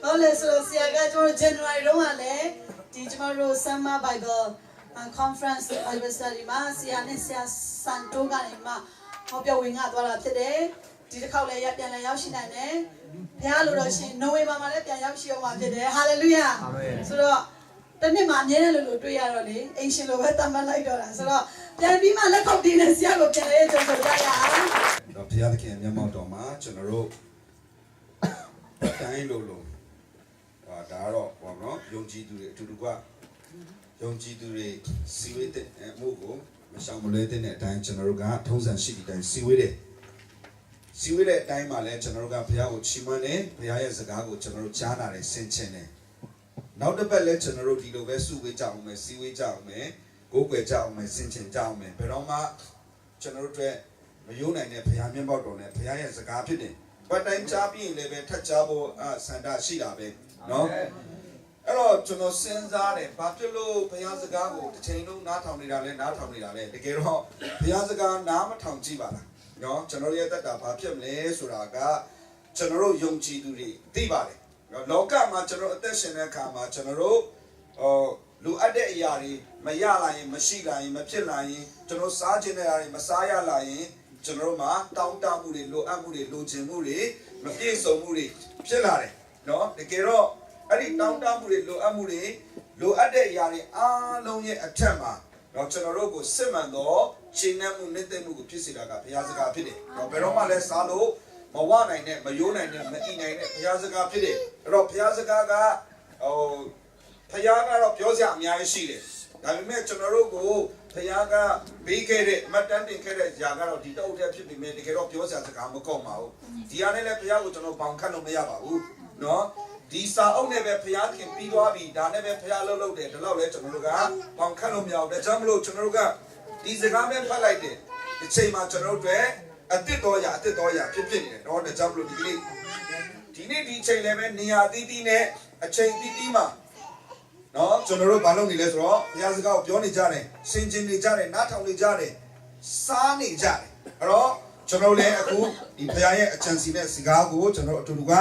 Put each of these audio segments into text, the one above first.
Ole so siaga jo January ro ale tomorrow summer Bible conference Bible study ma sia ne sia Santo ka ne ma ဟောပြောဝင်ငါသွားတာဖြစ်တယ်ဒီတစ်ခေါက်လည်းပြန်လည်းရောက်ရှိနိုင်တယ်ဘုရားလိုတော့ရှင်နိုဝင်ဘာမှာလည်းပြန်ရောက်ရှိအောင်ပါဖြစ်တယ်ဟာလေလုယာအာမင်ဆိုတော့တနေ့မှာအမြဲတမ်းလို့တွေ့ရတော့လေအင်ရှင်လိုပဲတမန်လိုက်တော့တာဆိုတော့ပြန်ပြီးမှလက်ခုပ်တင်းနဲ့ဆရာကိုပြန်လဲကြိုဆိုကြရအောင်တော့ဘုရားသခင်မျက်မှောက်တော်မှာကျွန်တော်တို့တိုင်းလို့ဒါကတော့ဘောနော်ယုံကြည်သူတွေအတူတူကယုံကြည်သူတွေစီဝေးတဲ့အမှုကိုမရှောင်မလွဲတဲ့အတိုင်းကျွန်တော်တို့ကထုံးစံရှိတဲ့အတိုင်းစီဝေးတဲ့အတိုင်းမှာလည်းကျွန်တော်တို့ကဘုရားကိုချီးမွမ်းတယ်ဘုရားရဲ့စကားကိုကျွန်တော်တို့ကြားနာတယ်ဆင်ခြင်တယ်နောက်တစ်ပတ်လည်းကျွန်တော်တို့ဒီလိုပဲစုဝေးကြအောင်မယ်စီဝေးကြအောင်မယ်ကိုယ်ွယ်ကြအောင်မယ်ဆင်ခြင်ကြအောင်မယ်ဘယ်တော့မှကျွန်တော်တို့တွေမယုံနိုင်တဲ့ဘုရားမျက်မှောက်တော်နဲ့ဘုရားရဲ့စကားဖြစ်တယ်ပတ်တိုင်းကြားပြီးရင်လည်းပဲထပ်ကြားဖို့စန္ဒရှိတာပဲနော်အဲ့တော့ကျွန်တော်စဉ်းစားတယ်ဘာဖြစ်လို့ဘုရားစကားကိုတစ်ချိန်လုံးနားထောင်နေတာလဲတကယ်တော့ဘုရားစကားနားမထောင်ကြည့်ပါလားနော်ကျွန်တော်ရဲ့တက်တာဘာဖြစ်မလဲဆိုတာကကျွန်တော်တို့ယုံကြည်သူတွေသိပါတယ်နော်လောကမှာကျွန်တော်အသက်ရှင်တဲ့အခါမှာကျွန်တော်တို့လူအပ်တဲ့အရာတွေမရလာရင်မရှိလာရင်မဖြစ်လာရင်ကျွန်တော်စားခြင်းတဲ့အရာတွေမစားရလာရင်ကျွန်တော်တို့မှာတောင်းတမှုတွေလိုအပ်မှုတွေလိုချင်မှုတွေမပြည့်စုံမှုတွေဖြစ်လာတယ်နော်တကယ်တော့အဲ့ဒီတောင်းတမှုတွေလိုအပ်မှုတွေလိုအပ်တဲ့အရာတွေအားလုံးရဲ့အထက်မှာတော့ကျွန်တော်တို့ကိုစစ်မှန်သောရှင်နှံမှုနဲ့တဲ့မှုကိုဖြစ်စေတာကဘုရားစကားဖြစ်တယ်။တော့ဘယ်တော့မှလည်းစားလို့မဝနိုင်တဲ့မယိုးနိုင်တဲ့မအီနိုင်တဲ့ဘုရားစကားဖြစ်တယ်။အဲ့တော့ဘုရားစကားကဘုရားကတော့ပြောစရာအများကြီးရှိတယ်။ဒါပေမဲ့ကျွန်တော်တို့ကိုဘုရားကပေးခဲ့တဲ့အမတ်တန်းတင်ခဲ့တဲ့ຢာကတော့ဒီတော့တဲ့ဖြစ်ပြီးမြဲတကယ်တော့ပြောစရာစကားမကောက်ပါဘူး။ဒီဟာနဲ့လည်းဘုရားကိုကျွန်တော်ပေါင်ခတ်လို့မရပါဘူး။နော်ဒီစာအုပ်နဲ့ပဲဘုရားခင်ပြီးသွားပြီဒါနဲ့ပဲဘုရားလှုပ်လှုပ်တယ်ဒီလောက်လဲကျွန်တော်တို့ကပေါင်ခတ်လို့မရဘူးဒါကြောင့်မလို့ကျွန်တော်တို့ကဒီစကားပဲဖတ်လိုက်တယ်ဒီချိန်မှာကျွန်တော်တို့တွေအစ်စ်တော်ရဖြစ်နေတယ်တော့ဒါကြောင့်မလို့ဒီနေ့ဒီချိန်လည်းပဲနေရာတီးတီးနဲ့အချိန်တီးတီးမှာနော်ကျွန်တော်တို့ဘာလုပ်နေလဲဆိုတော့ဘုရားစကားကိုပြောနေကြတယ်စင်ကျင်နေကြတယ်နားထောင်နေကြတယ်စားနေကြတယ်အဲ့တော့ကျွန်တော်လည်းအခုဒီဘုရားရဲ့အချမ်းစီနဲ့စကားကိုကျွန်တော်အတူတူက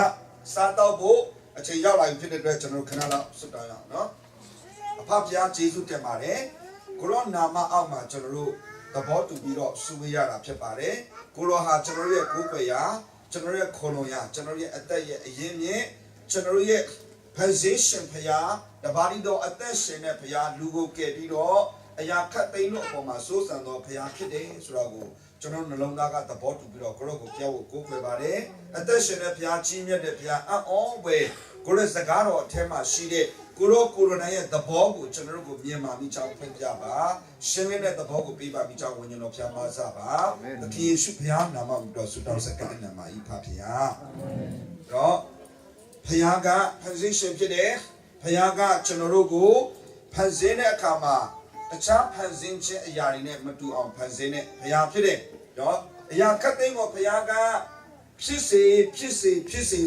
စားတော့ဖို့အချိန်ရောက်လာပြီဖြစ်တဲ့အတွက်ကျွန်တော်ခဏလောက်ဆွတ်တောင်းရအောင်နော်အဖဖျားယေရှုတင်ပါတယ်ကိုရောနာမအောက်မှာကျွန်တော်တို့သဘောတူပြီးတော့စုဝေးရတာဖြစ်ပါတယ်ကိုရောဟာကျွန်တော်ရဲ့ကိုယ်ွယ်ရာကျွန်တော်ရဲ့ခေါ်လုံရာကျွန်တော်ရဲ့အသက်ရဲ့အရင်မြင့်ကျွန်တော်ရဲ့ position ဖျားတပါးဒီတော့အသက်ရှင်တဲ့ဖျားလူကိုကယ်ပြီးတော့အရာခတ်သိမ်းလို့အပေါ်မှာစိုးစံသောဖျားဖြစ်တယ်ဆိုတော့ကိုကျွန်တော်နှလုံးသားကသဘောတူပြီးတော့ကိုရောကိုပြောဖို့ကိုယ်ွယ်ပါတယ်အသက်ရှင်တဲ့ဖျားကြီးမြတ်တဲ့ဖျားအော်ဝယ်ကိုရစကားတော်အထက်မှာရှိတဲ့ကိုရိုနာရဲ့သဘောကိုကျွန်တော်တို့ကိုမြင်မာမိချောင်းဖွင့်ပြပါရှင်းလင်းတဲ့သဘောကိုပြပါမိချောင်းဝိညာဉ်တော်ဖျားမဆပါသခင်ယေရှုဖျားနာမတော်ဆုတောင်းစကားနာမဤဖဖျားတော့ဖျားက position ဖြစ်တယ်ဖျားကကျွန်တော်တို့ကိုဖန်ဆင်းတဲ့အခါမှာတခြားဖန်ဆင်းခြင်းအရာတွေနဲ့မတူအောင်ဖန်ဆင်းတဲ့ဖျားဖြစ်တယ်နော်အရာခတ်သိမ်းကိုဖျားကဖြစ်စေ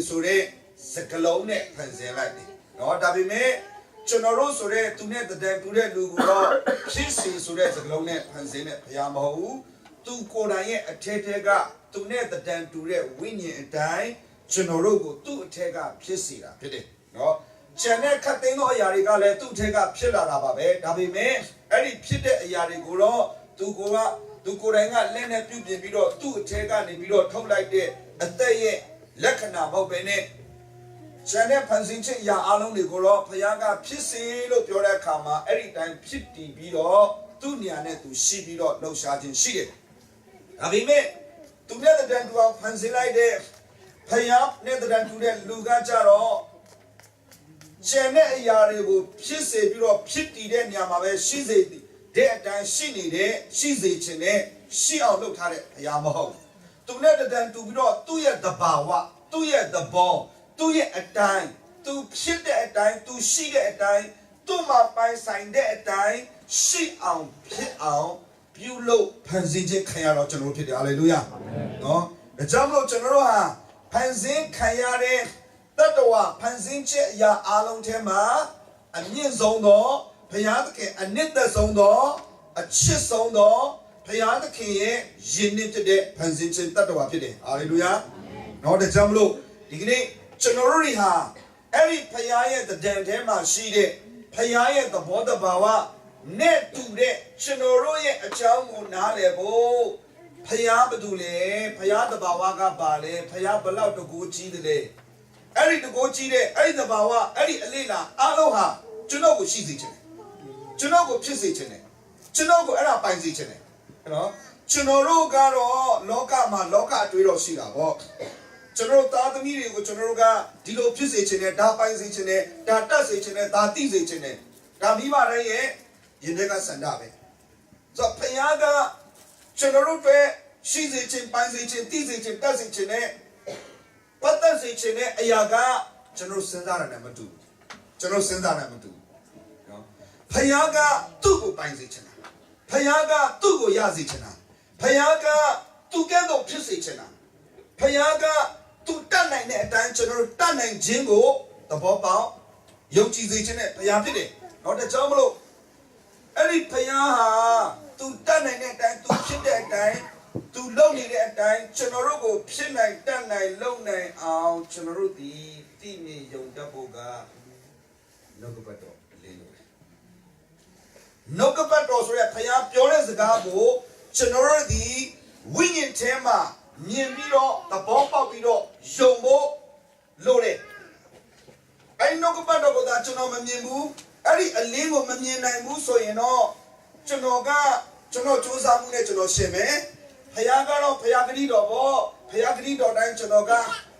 ဆိုတဲ့စကလုံးနဲ့ဖန်ဆင်းလိုက်တယ်။နော်ဒါပေမဲ့ကျွန်တော်တို့ဆိုတဲ့သူနဲ့တည်းတူတဲ့လူကတော့ဖြစ်စီဆိုတဲ့စကလုံးနဲ့ဖန်ဆင်းတဲ့ဘုရားမဟုတ်ဘူး။သူကိုယ်တိုင်ရဲ့အထက်ကသူနဲ့တည်းတူတဲ့ဝိညာဉ်အတိုင်းကျွန်တော်တို့ကိုသူ့အထက်ကဖြစ်စေတာဖြစ်တယ်။နော်ကျန်တဲ့ခတ်သိမ်းသောအရာတွေကလည်းသူ့အထက်ကဖြစ်လာတာပါပဲ။ဒါပေမဲ့အဲ့ဒီဖြစ်တဲ့အရာတွေကိုတော့သူကိုယ်တိုင်ကလက်နဲ့ပြုပြင်ပြီးတော့သူ့အထက်ကနေပြီးတော့ထုတ်လိုက်တဲ့အသက်ရဲ့လက္ခဏာမဟုတ်ပဲနဲ့ကျန်တဲ့ဖန်ဆင်းချက်အရာအလုံးတွေကိုတော့ဘုရားကဖြစ်စေလို့ပြောတဲ့အခါမှာအဲ့ဒီတိုင်းဖြစ်တည်ပြီးတော့သူ့နေရာနဲ့သူရှိပြီးတော့လှုပ်ရှားခြင်းရှိတယ်။ဒါပေမဲ့သူနဲ့တည်းတူအောင်ဖန်ဆင်းလိုက်တဲ့ဘုရားနဲ့တည်းတူတဲ့လူကကြတော့ကျန်တဲ့အရာတွေကိုဖြစ်စေပြီးတော့ဖြစ်တည်တဲ့နေရာမှာပဲရှိစေတဲ့အတိုင်းရှိနေတဲ့ရှိစေခြင်းနဲ့ရှိအောင်လုပ်ထားတဲ့ဘုရားမဟုတ်ဘူး။သူနဲ့တည်းတူပြီးတော့သူ့ရဲ့သဘာဝသူ့ရဲ့သဘောသူ့ရဲ့အတိုင်းသူဖြစ်တဲ့အတိုင်းသူရှိတဲ့အတိုင်းသူ့မှာပိုင်ဆိုင်တဲ့အတိုင်းရှိအောင်ဖြစ်အောင်ပြုလုပ်ဖန်ဆင်းခြင်းခံရတော့ကျွန်တော်တို့ဖြစ်တယ်ဟာလေလုယာနော်ဒါကြောင့်မလို့ကျွန်တော်တို့ဟာဖန်ဆင်းခံရတဲ့တတ္တဝါဖန်ဆင်းခြင်းအရာအလုံးထဲမှာအမြင့်ဆုံးသောဘုရားသခင်အနှစ်သက်ဆုံးသောအချစ်ဆုံးသောဘုရားသခင်ရဲ့ယဉ်နှစ်ဖြစ်တဲ့ဖန်ဆင်းခြင်းတတ္တဝါဖြစ်တယ်ဟာလေလုယာနော်ဒါကြောင့်မလို့ဒီကနေ့ကျွန်တော်တို့တွေဟာ Every Payaya the Dantema she did. Payaya the border bawa. Net to the Chinoroye a chow nalebo. Payabadule, Payada Bawaga Bale, Payabala to go cheat the day. Every to go cheat it, Every the Bawa, Every Alina, Aloha, Junogo she's each Junogo piss each Junogo era binds each you know. Chunoro garo loka ma loka twiro shira bo. Chunoro ta the meeting with Chunoga, Dilo Pisicine, Da Pisicine, Da Tasicine, Da Tisicine, Da Viva Reye, Yenega Sandabe. So Payaga, Chunoro, she's itching, Pisicine, Tisicine, Tasicine, Patasicine, Ayaga, Chunoro Sendara number 2. Chunoro Sendara number 2. Payaga, Tugo Pisicine. Payaga, Tugo Yazicina. Payaga, Tugendo Pisicina. Payaga, to done like that, general done like jingle, the bob, young cheese in it, Payapide, not the jumbo. Every Payaha, to done like that, to shit that time, to lonely that time, General, pin like done like long night out, General the Tini, young Daboga, Nogapato, Nogapato, so that Payap, Jonas Gabo, General the winging tema. Mienviro, the bomba viro, Jombo, Lore. I know about that Chonoma Mimu, Ari a lingo Mamina Muso, you know, Chonoga, Chono Chosamune, Chono Sheme, Payagano, Payagrido, Payagrido, and Chonoga,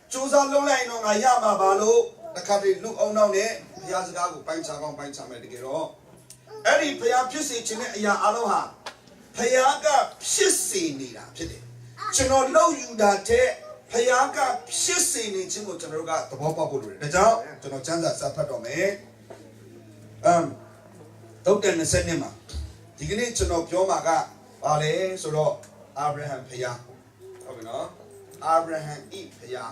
Chosa Lola, no Ayama Balo, the country look on on it, Piazzago, Panchagon, Panchamegero. Ari Payapisi, Ya Aloha, Payaga, Pissy, Nida, Pity. Chino low you that Payaga Pissing in Chimo Chanoga, the Papa would. The job, Chano Chanza Sapatome. Don't then send him. Tigini Chano Piomaga, Ale, Soro, Abraham Paya. Abraham E. Paya.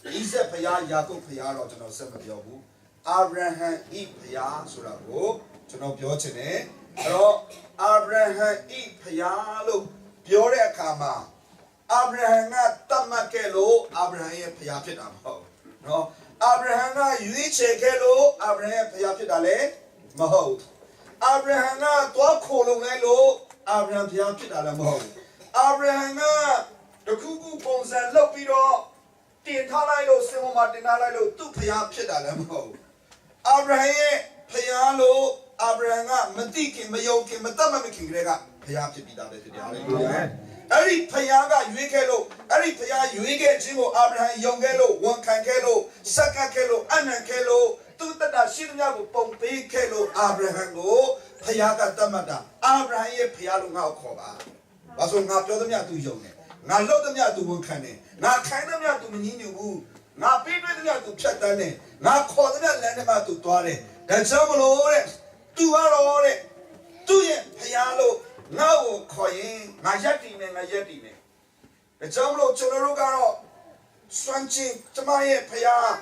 Isa Paya, Yaku Paya, or Chano Seven Yobu. Abraham E. Paya, Surago, Chano Piochene. Hello, Abraham E. Paya, look, Piore Kama. Abraham Tamakelo, Abraham Payapidam. No, Abraham, you check hello, Abraham Payapidale, Maho. Abraham, Twakolongelo, Abraham Payapidalamo. Abraham, the cuckoo bones and Lopido, Tintalilo, Simomatinalilo, two Payapidalamo. Abraham Payalo, Abraham, Matiki, Mayoki, Matamaki Grega, Payapidale. Every Payaga, Yukelo, every Paya, Yuige, Jimo, Abraham, Yongelo, 1 Kankelo, Saka Kelo, Anakelo, Tuta, Shinago, Pompe, Kelo, Abraham, Payaga Tamada, Abraham, Payalunga Koba. Baso Napodamia to Yone, Nalodamia to Wukane, Nakanamia to Mininu, Napidamia to Chatane, Nakodamia Lanema to Tore, the Jamolore, 2 hours, 2 Payalo. Now, coin, Najatine, Najatine. The Jamlo Chorogaro, Swanchi, Tamaye, Paya,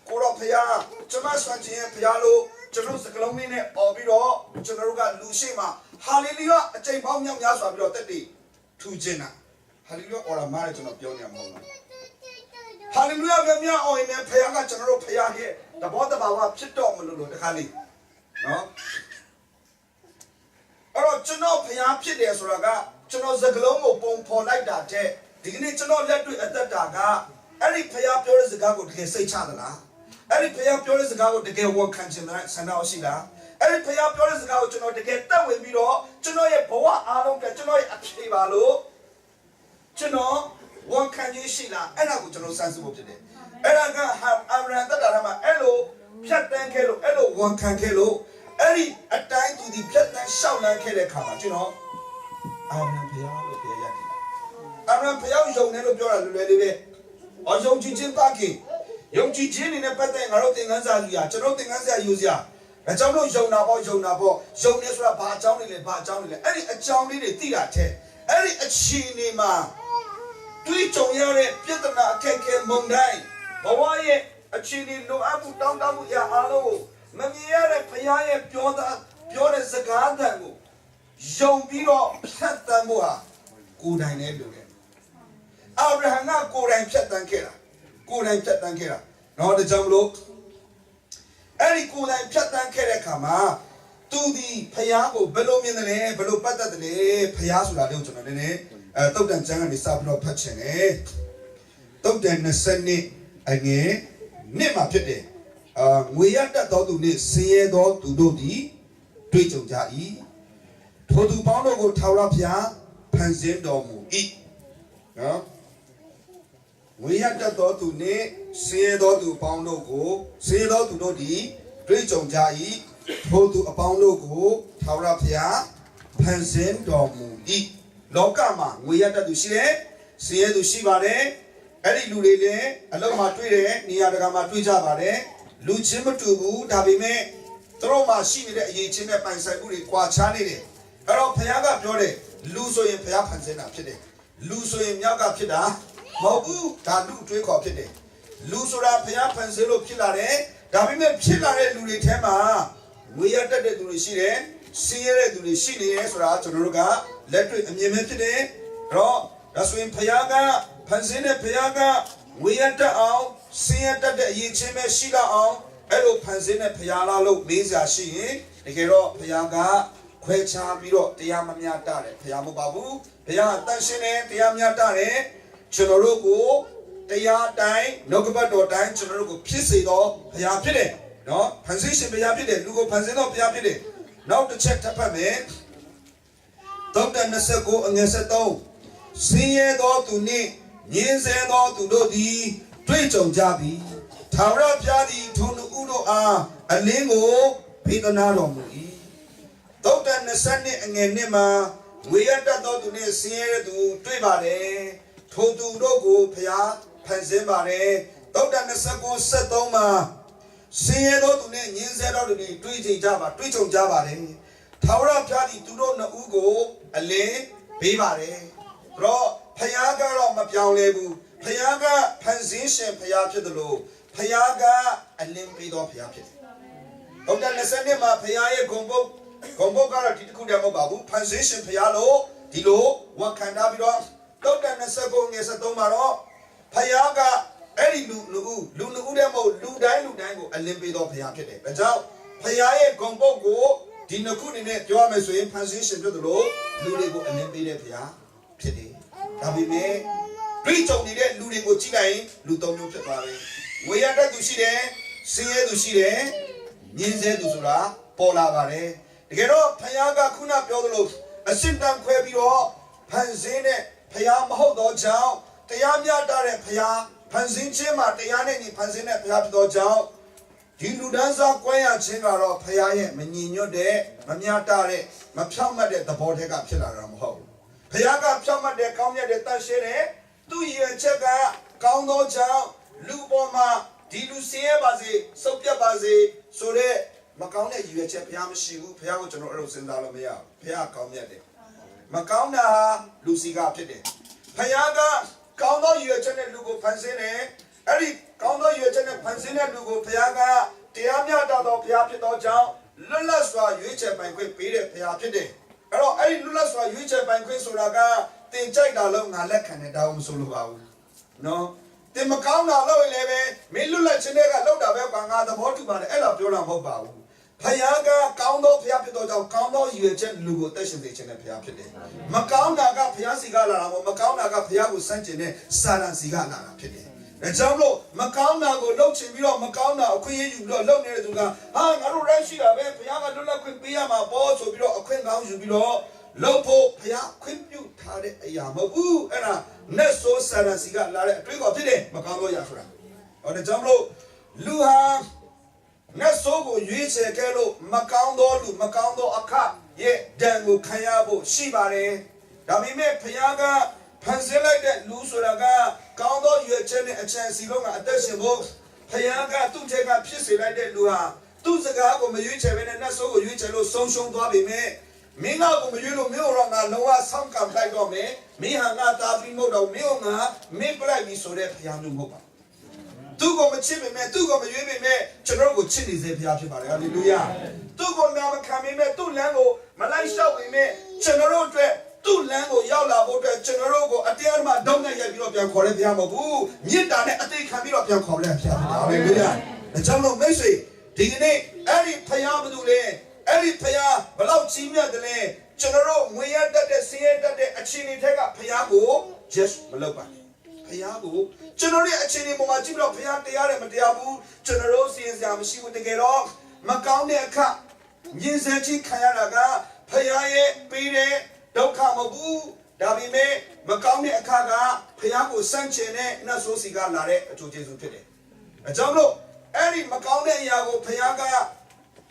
Koro Paya, Chamaswanchi, Payalo, Choros the Colomine, Obiro, Choroga, Lushima, Hallelujah, a chain bomb Yaswa, 2 Jenna. Hallelujah, or a marathon of Yonia Mona. Hallelujah, Gamia, or in a Payaga, Choro Paya here, the bottom of our Chito, the Hali. No? Or Chuno Payapit as Raga, Chuno Zaglomo Pompo like that, Dignity Chuno let to at the Daga, any Payapur is the Gago to say Chandala, any Payapur is the Gago to get 1 country, Sanao Shida, any Payapur is the Gago to know to get that with Miro, Chuno Poa, I don't get Chuno Achivalo, Chuno, 1 country Shila, and I go to know sensible today. And I got Abraham Tadarama, Elo, Piatan Kelo, Elo, 1 Kankelo. Any a time to the Piatan Shauna Kelekama, you know. Abraham Payalo Payaki. Abraham Payal, young Nelo Pura, ready. Or young Jijin Paki. Young Jijin in a pattern, I don't think Azia, Chanoting Azia Usia. A Jamo Jonabo, Jonabo, Jonesra Bajown, any a Jown in the theatre. Any a Chinima. Twitchoniare, Pietana, Keke, Mundai. Hawaii, a Chini, no Abu down Ya Alo. Mamiere Payaya Pure Zagadango. Jombiro Patamoa. Good I never do. Abraham, good and Patankera. Good and Patankera. Now the Jamlo. Any cool and shut down Kerekama. To the Payago, Belomine, Belo Patale, Payasula Luton, Tokan Jang is Sablo Pachene. Tokan Seni again, Nema Pete. We had that to say dog to do the Twitch Jai. Todu Pondo go Taurapia, Panzim Domu. Eat. We had that to say dog to Pondo go, say dog to do the Twitch Jai. Todu a Pondo go Taurapia, Panzim Domu. Eat. Lokama, we had to say to Shivare, Eddie Lule, Aloma Twire, Niagama Twijavare. Luchimatubu, Dabime, throw my sheet at Yachina Pansaburi, Quachani. Hello, Payaga Pure, Luso in Payapansena Pide, Luso in Yaga Pida, Mobu, Tadu Trico Pide, Lusura Payapanselo Pilare, Dabime Pilare Lulitema, we are the Durisire, Sierra Durisini, Esra, Toruga, Letri and Yemetide, Ro, that's when Payaga, Pansena Payaga, we enter out. See that the Yichime Shida on Edo Panzina Payala look Mesa Shi, the Gero Payaga, Quecha Biro, Tiamania Tare, Payamo Babu, Paya Tashine, Tiamia Tare, Chinorugo, Tia Dai, Nokabato Dai, Chinorugo, Pisido, Payapide, no, Panzisha Payapide, Lugo Panzino Payapide. Now to check Tapame, Dr. Nasako and Yasato, see it all to me, yes, and all to do the. Twitch Jabi, Tara Jadi, Tunu Udo a lingo, Pitonado Mui. Doctor Nasani and Nema, we enter to near Sierra to Tribare, Totu Rogo, Pia, Panzemare, Doctor Nasako Setoma, Sierra to near Yinzero to the Twitch Java, Twitch Java, Tara Jadi, Tudo Ugo, a lay, Bivare, Ro, Payaga, Mapiao Lebu. Payaga, Panzisha, Payapidolo, Payaga, and Limpido Payapid. Of the Nasanima, Payaya Gombo, Gombo Gara, Tikuda Babu, Panzisha, Payalo, Dilo, what kind of it off? Dr. Nasago, Nesatomaro, Payaga, Eri Lunudemo, Ludango, and Limpido Payapid. But now, Payaya Gombo go, Dinakudine, Joamesu, Panzisha to the low, Ludigo, and Limpide Payapid. Tabime. Preach on the dead, Ludigo Chile, Luton Pepare. We are to see there, see to see there, Ninze Dusura, Pola Vare. The Gero, Payaga Kuna Piodolo, a Sintan Quebiro, Panzine, Payam Hodo Jow, Tayamia Dare Paya, Panzinchema, Tayane, Panzine Payapdo Jow, Diludanza Quaya Chingaro, Payaye, Menino de, Mamiatare, Mapama de the Botega Pilaram Ho. Payaga Pama de Kamia de Tashere. 2 years checker, count no chow, Luboma, Dilucia Bazi, Sophia Bazi, Sore, Macauna, you check Piamashu, Piago General Sendalomia, Pia Comede. Macauna, Luciga Pide. Payaga, count no you check Lugo Panzine, Eric, count no you check Panzina Lugo Piaga, Tiamia Dado Piapido Chow, Lulaswa, you check my quick period Piapide. Hello, I Lulaswa, you check my quick Suraga. They check the long and let can down solo. No, the Macauna low 11, Milula Chenega load of Elbanga, the Portugal, Ella Dura Mobile. Payaga, Coundo Piapido, Coundo, you check Lugo Tation, they check Piapide. Macauna got Piasigala, Macauna got Piago Santine, Saran Sigana Pide. And Jamlo, Macauna go low Chimiro, Macauna, Queen, you go low near to go. I don't rush you, Piaga do not quick Piama, balls or below, a queen house you below. Lopo, Pia, Quimpu, Tade, Yamabu, and a Neso Saran Siga, Trick of today, Macamo Yafra. On the Jamlo, Luha, Nesogo, Yuiche, Kelo, Macando, Aka, ye, Dango, Kayabo, Shibare, Damime, Piaga, Panzela, Lusuraga, Kando, you a chance, Silonga, attention box, Piaga, to take a piece like that, Luha, Tuzago, Mayuche, and Nesogo, Yuichelo, Sonshon Dobby, me. Mina go you Milrona, Noah, some come back on me, Mihana, Tavi Modo, Milna, me play me so that Piano Moba. Two go chip me, two go me, Chinogo chilies, hallelujah. Two go now coming, two lango, Malaysia with me, Chinoro, two lango, Yala, Chinogo, Atiama, don't let European Corinthian Mabu, Yinda, I think Camilo Corinthian, hallelujah. The General Messi. ဒီကနေ့အဲ့ဒီဖယားဘာလို့လဲအဲ့ဒီဖယားဘလောက်ကြီးမြတ်တယ်လဲကျွန်တော်တို့ငွေရတတ်တဲ့စင်ရတတ်တဲ့အခြေအနေထက်ကဖယားကို just မလုပ်ပါနဲ့ဖယားကိုကျွန်တော်ရဲ့အခြေအနေပေါ်မှာကြည့်ပြီးတော့ဖယားတရားတယ်မတရားဘူးကျွန်တော်တို့စီရင်စရာမရှိဘူးတကယ်တော့မကောင်းတဲ့အခါမြင်စဲချင်းခံရတာကဖယားရဲ့ပေးတဲ့ဒုက္ခမဟုတ်ဘူးဒါပေမဲ့မကောင်းတဲ့အခါကဖယားကိုစန့်ကျင်တဲ့နတ်ဆိုးစီကလာတဲ့အကျိုးကျေးဇူးဖြစ်တယ်အကြောင်းလို့အဲ့ဒီမကောင်းတဲ့အရာကိုဖယားက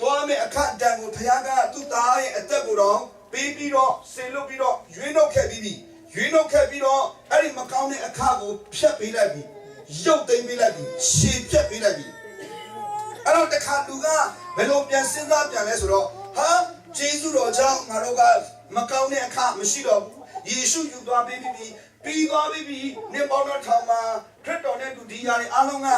တွားမဲ့အခါတန်ကိုဖယားကသူ့သားရဲ့အသက်ကိုတော့ပေးပြီးတော့ဆင်လွတ်ပြီးတော့ရွေးနှုတ်ခဲ့ပြီးရွေးနှုတ်ခဲ့ပြီးတော့အဲ့ဒီမကောင်းတဲ့အခါကိုဖျက်ပေးလိုက်ပြီးရုပ်သိမ်းပေးလိုက်ပြီးရှည်ဖြတ်ပေးလိုက်ပြီးအဲ့တော့တခါလူကဘယ်လိုပြန်စဉ်းစားပြန်လဲဆိုတော့ဟာဂျေဇုတော်ကြောင့်ငါတို့ကမကောင်းတဲ့အခါမရှိတော့ဘူးယေရှုယူသွားပြီးပြီးသွားပြီးနေပေါင်းတော်ထောင်မှာခရစ်တော်နဲ့တူဒီယာတွေအားလုံးက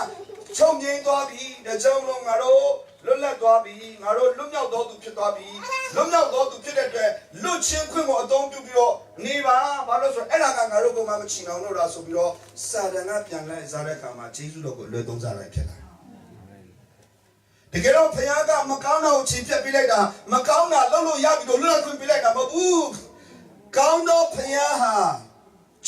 ချုပ်ငြိမ်းသွားပြီးတကြောင်လုံးငါတို့လွတ်လပ်သွားပြီးငါတို့လွတ်မြောက်တော်သူဖြစ်သွားပြီးလွတ်မြောက်တော်သူဖြစ်တဲ့အတွက်လွတ်ချင်းခွင့်ကိုအသုံးပြုပြီးတော့နေပါဘာလို့ဆိုအဲ့ဒါကငါတို့ကမှမချင်အောင်လို့လားဆိုပြီးတော့စာတန်ကပြန်လဲစားတဲ့အခါမှာဂျေဇုတော်ကိုလွယ်သုံးစားလိုက်ဖြစ်လာတကယ်တော့ဖခင်ကမကောင်းတာကိုချင်ပြတ်ပေးလိုက်တာမကောင်းတာလုပ်လို့ရပြီလို့လွတ်လပ်ခွင့်ပေးလိုက်တာမဟုတ်ဘူးကောင်းသောဖခင်ဟာ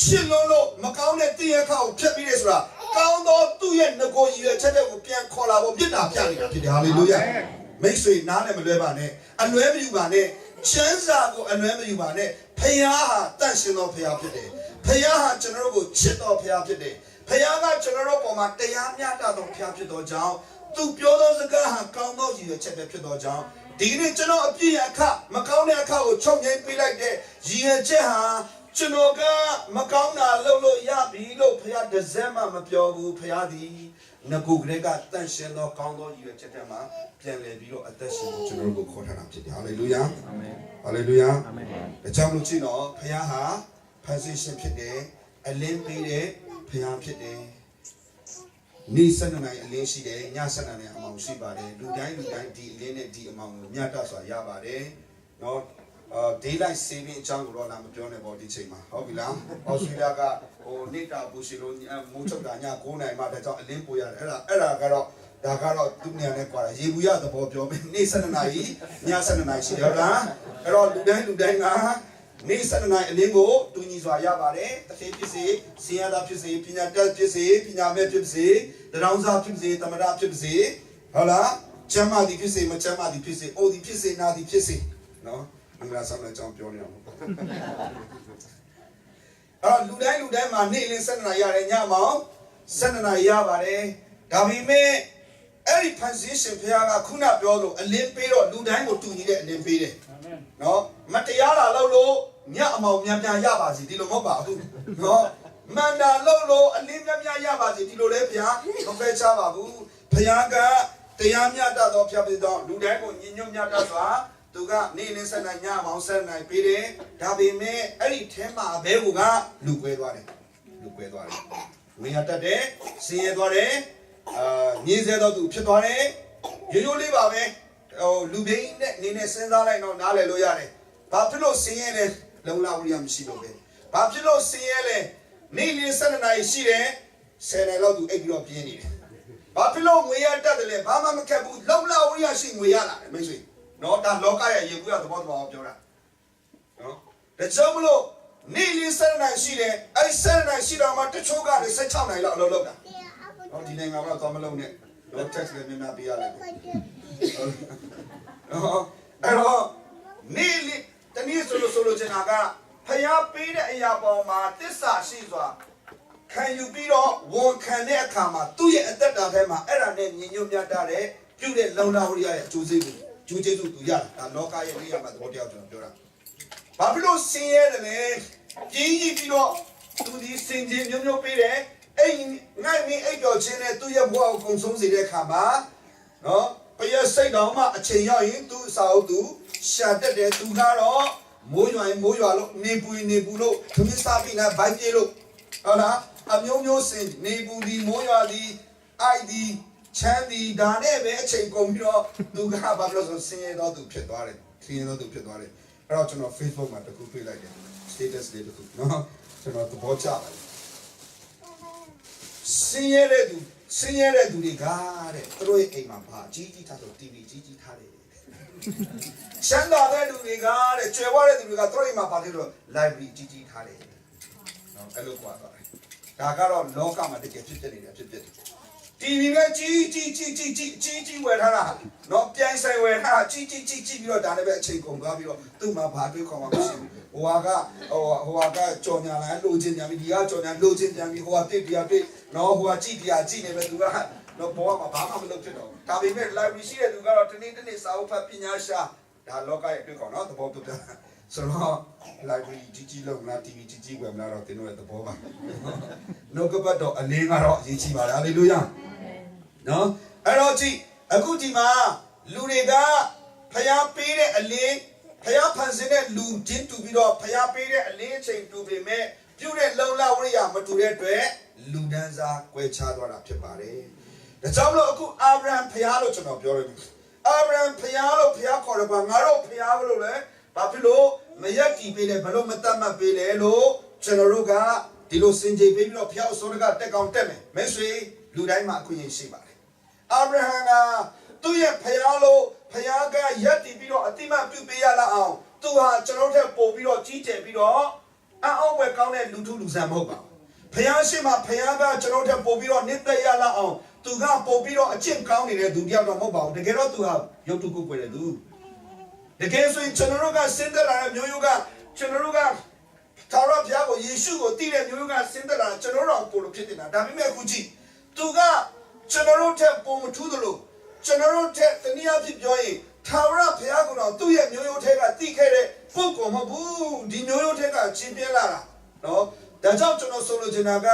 ချစ်လို့မကောင်းတဲ့တည့်ရခါကိုဖြတ်ပြီးတယ်ဆိုတာကောင်းသောသူ့ရဲ့ငကိုရည်ရဲ့ချက်တဲ့ကိုပြန်ခေါ်လာဖို့မြတ်တာပြနေတာဖြစ်တယ်ဟာလေလုယာမိတ်ဆွေနားလည်းမလွဲပါနဲ့အလွဲမယူပါနဲ့ချမ်းသာကိုအလွဲမယူပါနဲ့ဖခင်ဟာတန့်ရှင်သောဖခင်ဖြစ်တယ်ဖခင်ဟာကျွန်တော်တို့ကိုချစ်တော်ဖခင်ဖြစ်တယ်ဖခင်ကကျွန်တော်တို့ပေါ်မှာတရားမျှတသောဖခင်ဖြစ်တော်ကြောင့်သူပြောသောစကားဟာကောင်းသောရည်ရွယ်ချက်ပဲဖြစ်တော်ကြောင့်ဒီကနေ့ကျွန်တော်အပြည့်အခမကောင်းတဲ့အခကိုချုပ်ငြိမ်းပေးလိုက်တဲ့ရည်ရွယ်ချက်ဟာကျွန်တော်ကမကောင်းတာလုပ်လို့ရပြီလို့ဖခင်တစ်စက်မှမပြောဘူးဖခင်ဒီငကိုကလေးကတန်ရှင်သောကောင်းသောရည်ရွယ်ချက်တဲ့မှာပြန်လည်ပြီးတော့အသက်ရှင်ကျွန်တော်တို့ကိုခေါ်ထားတာဖြစ်တယ်ဟာလေလုယာအာမင်ဟာလေလုယာအာမင်ဒါကြောင့်လို့ကြည့်တော့ဖခင်ဟာဖန်ဆင်းရှင်ဖြစ်တယ်အလင်းပေးတဲ့ဖခင်ဖြစ်တယ်နေ့7နိုင်အလင်းရှိတယ်ည7နိုင်အမောင်ရှိပါတယ်လူတိုင်းဒီအလင်းနဲ့ဒီအမောင်ကိုမြတ်တတ်စွာရပါတယ်เนาะdaylight saving အကြောင်းကိုတော့လာမပြောနဲ့ပေါ့ဒီချိန်မှာဟုတ်ပြီလားဩစတြေးလျကဟိုနေတာပူရှိလို့မိုးချုပ်တာည9နိုင်မှဒါကြောင့်အလင်းပိုရတယ်အဲ့ဒါကတော့ဒါကတော့သူ့နေရာနဲ့ကွာရေဘူးရသဘောပြောမယ်နေ့7နိုင်ည7နိုင်ရှိတယ်ဟုတ်လားအဲ့တော့လူတိုင်းကနေ့7နိုင်အလင်းကိုတူညီစွာရပါတယ်တစ်ခေဖြစ်စေစင်ရတာဖြစ်စေပညာတတ်ဖြစ်စေပညာမဲ့ဖြစ်စေတရောင်းစားဖြစ်စေတမရဖြစ်စေဟုတ်လားချမ်းသာသည်ဖြစ်စေမချမ်းသာသည်ဖြစ်စေအိုသည်ဖြစ်စေနာသည်ဖြစ်စေနော်အင်္ဂလာဆောင်တဲ့အကြောင်းပြောနေတာမဟုတ်ဘူးအဲ့လူတိုင်းမှာနေ့လင်း7နာရီရတယ်ညမောင်7နာရီရပါတယ်ဒါပေမဲ့အဲ့ဒီ position ဖခင်ကခုနပြောလို့အလင်းပေးတော့လူတိုင်းကိုတူညီတဲ့အလင်းပေးတယ်နော်မတရားတာလုပ်လို့ညအမောင်များရပါစီဒီလိုမဟုတ်ပါဘူးနော်မန္တာလုပ်လို့အလင်းများရပါစီဒီလိုလဲဖခင်မဖဲချပါဘူးဖခင်ကတရားမျှတသောဖျက်ပြီးတော့လူတိုင်းကိုညီညွတ်မျှတစွာသူကနေလင်း7နိုင်ညမောင်7နိုင်ပေးတယ်ဒါပေမဲ့အဲ့ဒီထဲမှာဘဲကူကလူကွဲသွားတယ်ဝိညာဉ်တက်တယ်ဆင်းရဲသွားတယ်ညင်းဆဲတော့သူဖြစ်သွားတယ်ရိုးလေးပါပဲဟိုလူပြင်းနဲ့နေနဲ့စဉ်းစားလိုက်တော့နားလည်လို့ရတယ်ဘာဖြစ်လို့ဆင်းရဲလဲလုံလဝိရိယမရှိလို့ပဲဘာဖြစ်လို့ဆင်းရဲလဲနေလင်း7နိုင်ရှိတယ်10နိုင်လောက်သူအိပ်ပြီးတော့ပြင်းနေတယ်ဘာဖြစ်လို့ငွေရတက်တယ်လဲဘာမှမခက်ဘူးလုံလဝိရိယရှိငွေရလာတယ်မိတ်ဆွေနော်ဒါလောကရဲ့ရေကူးရသဘောပြောတာနော်ဒါကြောင့်မလို့နေ့လင်း7နိုင်ရှိတယ်အဲ့7နိုင်ရှိတော့မှတချို့ကလည်း16နိုင်လောက်အလုပ်လုပ်တာနော်ဒီနိုင်ငံမှာတော့မလုပ်နဲ့တော့ tax လည်းများပေးရလိုက်နော်အဲ့တော့နေ့လင်းတနည်းဆိုလို့ချင်တာကဖျားပေးတဲ့အရာပေါ်မှာတစ္ဆာရှိစွာခံယူပြီးတော့ဝန်ခံတဲ့အခါမှာသူ့ရဲ့အသက်တာထဲမှာအဲ့ဒါနဲ့ညီညွတ်မြတ်တဲ့ပြုတဲ့လုံလဝရိယရဲ့အကျိုးကျေးဇူးသူရတာလောကရဲ့နေရာမှာသဘောတရားကျွန်တော်ပြောတာဘာဖြစ်လို့ဆင်းရဲတယ်လဲကြီးပြီးတော့သူဒီစင်ကြီးမျိုးပေးတယ်အိမ်ငိုင်းမင်းအိပ်တော်ချင်းနဲ့သူ့ရဲ့ဘဝကိုကုံဆုံးစေတဲ့အခါမှာနော်ဘယ်ရစိတ်တော်မှအချိန်ရောက်ရင်သူ့အစာအုပ်သူရှာတက်တယ်သူကတော့မိုးရွာလို့နေပူလို့သမီးစားပြီးနာဘိုက်ပြေလို့ဟုတ်လားအမျိုးစင်နေပူဒီမိုးရွာဒီအိုက်ဒီချမ်းဒီဒါနဲ့ပဲအချိန်ကုန်ပြီးတော့သူကဘာလို့ဆိုဆင်းရဲတော့သူဖြစ်သွားတယ်အဲ့တော့ကျွန်တော် Facebook မှာတခုတွေ့လိုက်တယ် status လေးတခုနော်ကျွန်တော်သဘောကျပါတယ်ဆင်းရဲတဲ့သူ ဆင်းရဲတဲ့သူတွေကတဲ့သူတို့ရဲ့အိမ်မှာဘာကြီးကြီးထားဆို TV ကြီးကြီးထားတယ်ရှမ်းတော်တဲ့လူတွေကတဲ့ကျွဲဝတဲ့သူတွေကသူတို့အိမ်မှာဘာလဲဆို library ကြီးကြီးထားတယ်နော်အဲ့လိုကွာတော့ဒါကတော့လောကမှာတကယ်ဖြစ်နေတယ်ဖြစ်တယ် TV နဲ့ကြီးဝယ်ထားတာနော်ပြိုင်ဆိုင်ဝယ်ထားကြီးပြီးတော့ဒါလည်းပဲအချိန်ကုန်သွားပြီးတော့သူ့မှာဘာတွေးခေါ်မှမရှိဘူးဟိုကကြော်ညာလာလိုချင်ညာပြီးဒီကကြော်ညာလိုချင်ညာပြီးဟိုကတစ်တရားတစ်နော်ဟိုကကြည့်နေပဲသူကတော့ဘောကဘာမှမလုပ်ဖြစ်တော့ဒါပေမဲ့ library ရှိတဲ့သူကတော့တနေ့စာအုပ်ဖတ်ပညာရှာဒါလောကရဲ့တွေ့ခေါ်နော်သဘောတူတယ်ဆိုတော့ library ကြီးလုံးလား TV ကြီးဝယ်မလားတော့သင်တို့ရဲ့သဘောပါနှုတ်ကပတ်တော်အလင်းကတော့အရေးကြီးပါတယ်ဟာလေလုယာနော်အဲ့တော့ကြည့်အခုဒီမှာလူတွေကဖျားပေးတဲ့အလင်းဖျားဖန်ဆင်းတဲ့လူချင်းတူပြီးတော့ဖျားပေးတဲ့အလင်းချိန်တူပေမဲ့ပြုတဲ့လုံလဝရိယမတူတဲ့အတွက်လူဒန်းစားကွဲခြားသွားတာဖြစ်ပါတယ်ဒါကြောင့်မလို့အခုအာဗြဟံဖျားလို့ကျွန်တော်ပြောရမယ်အာဗြဟံဖျားလို့ဖျားခေါ်တယ်ပါငါတို့ဖျားလို့လဲဘာဖြစ်လို့မရက်တီပေးလဲဘလို့မတတ်မှတ်ပေးလဲလို့ကျွန်တော်တို့ကဒီလိုစင်ကြေပေးပြီးတော့ဖျားဆိုးကတက်ကောင်တက်မယ်မိတ်ဆွေလူတိုင်းမှာအခွင့်အရေးရှိပါတယ်အာဗြဟံကသူ့ရဲ့ဖျားလို့ဖျားကရက်တီပြီးတော့အတိမပြုပေးရလာအောင်သူဟာကျွန်တော်တို့ထက်ပို့ပြီးတော့ကြီးကျယ်ပြီးတော့အောက်ဝဲကောင်းတဲ့လူထုလူဆန်မဟုတ်ပါဘူးဖျားရှိမှဖျားကကျွန်တော်တို့ထက်ပို့ပြီးတော့နှစ်သက်ရလာအောင်သူကပို့ပြီးတော့အကျင့်ကောင်းနေတဲ့သူတယောက်တော့မဟုတ်ပါဘူးတကယ်တော့သူဟာရုပ်တုကိုပွေတဲ့သူတကယ်ဆိုရင်ကျွန်တော်တို့ကစင်သက်လာတဲ့မျိုးရိုးကကျွန်တော်တို့ကထာဝရဘုရားကိုယေရှုကိုတည်တဲ့မျိုးရိုးကစင်သက်လာကျွန်တော်တို့ပို့လို့ဖြစ်နေတာဒါပေမဲ့အခုကြည့်သူကကျွန်တော်တို့ထက်ပုံမထူးသလိုကျွန်တော်တို့ထက်တနည်းအားဖြင့်ပြောရင်ထာဝရဘုရားကတော့သူ့ရဲ့မျိုးရိုးထဲကတည်ခဲ့တဲ့ပုဂ္ဂိုလ်မဟုတ်ဘူးဒီမျိုးရိုးထဲကချင်းပြလာတာနော်ဒါကြောင့်ကျွန်တော်ဆိုလိုချင်တာက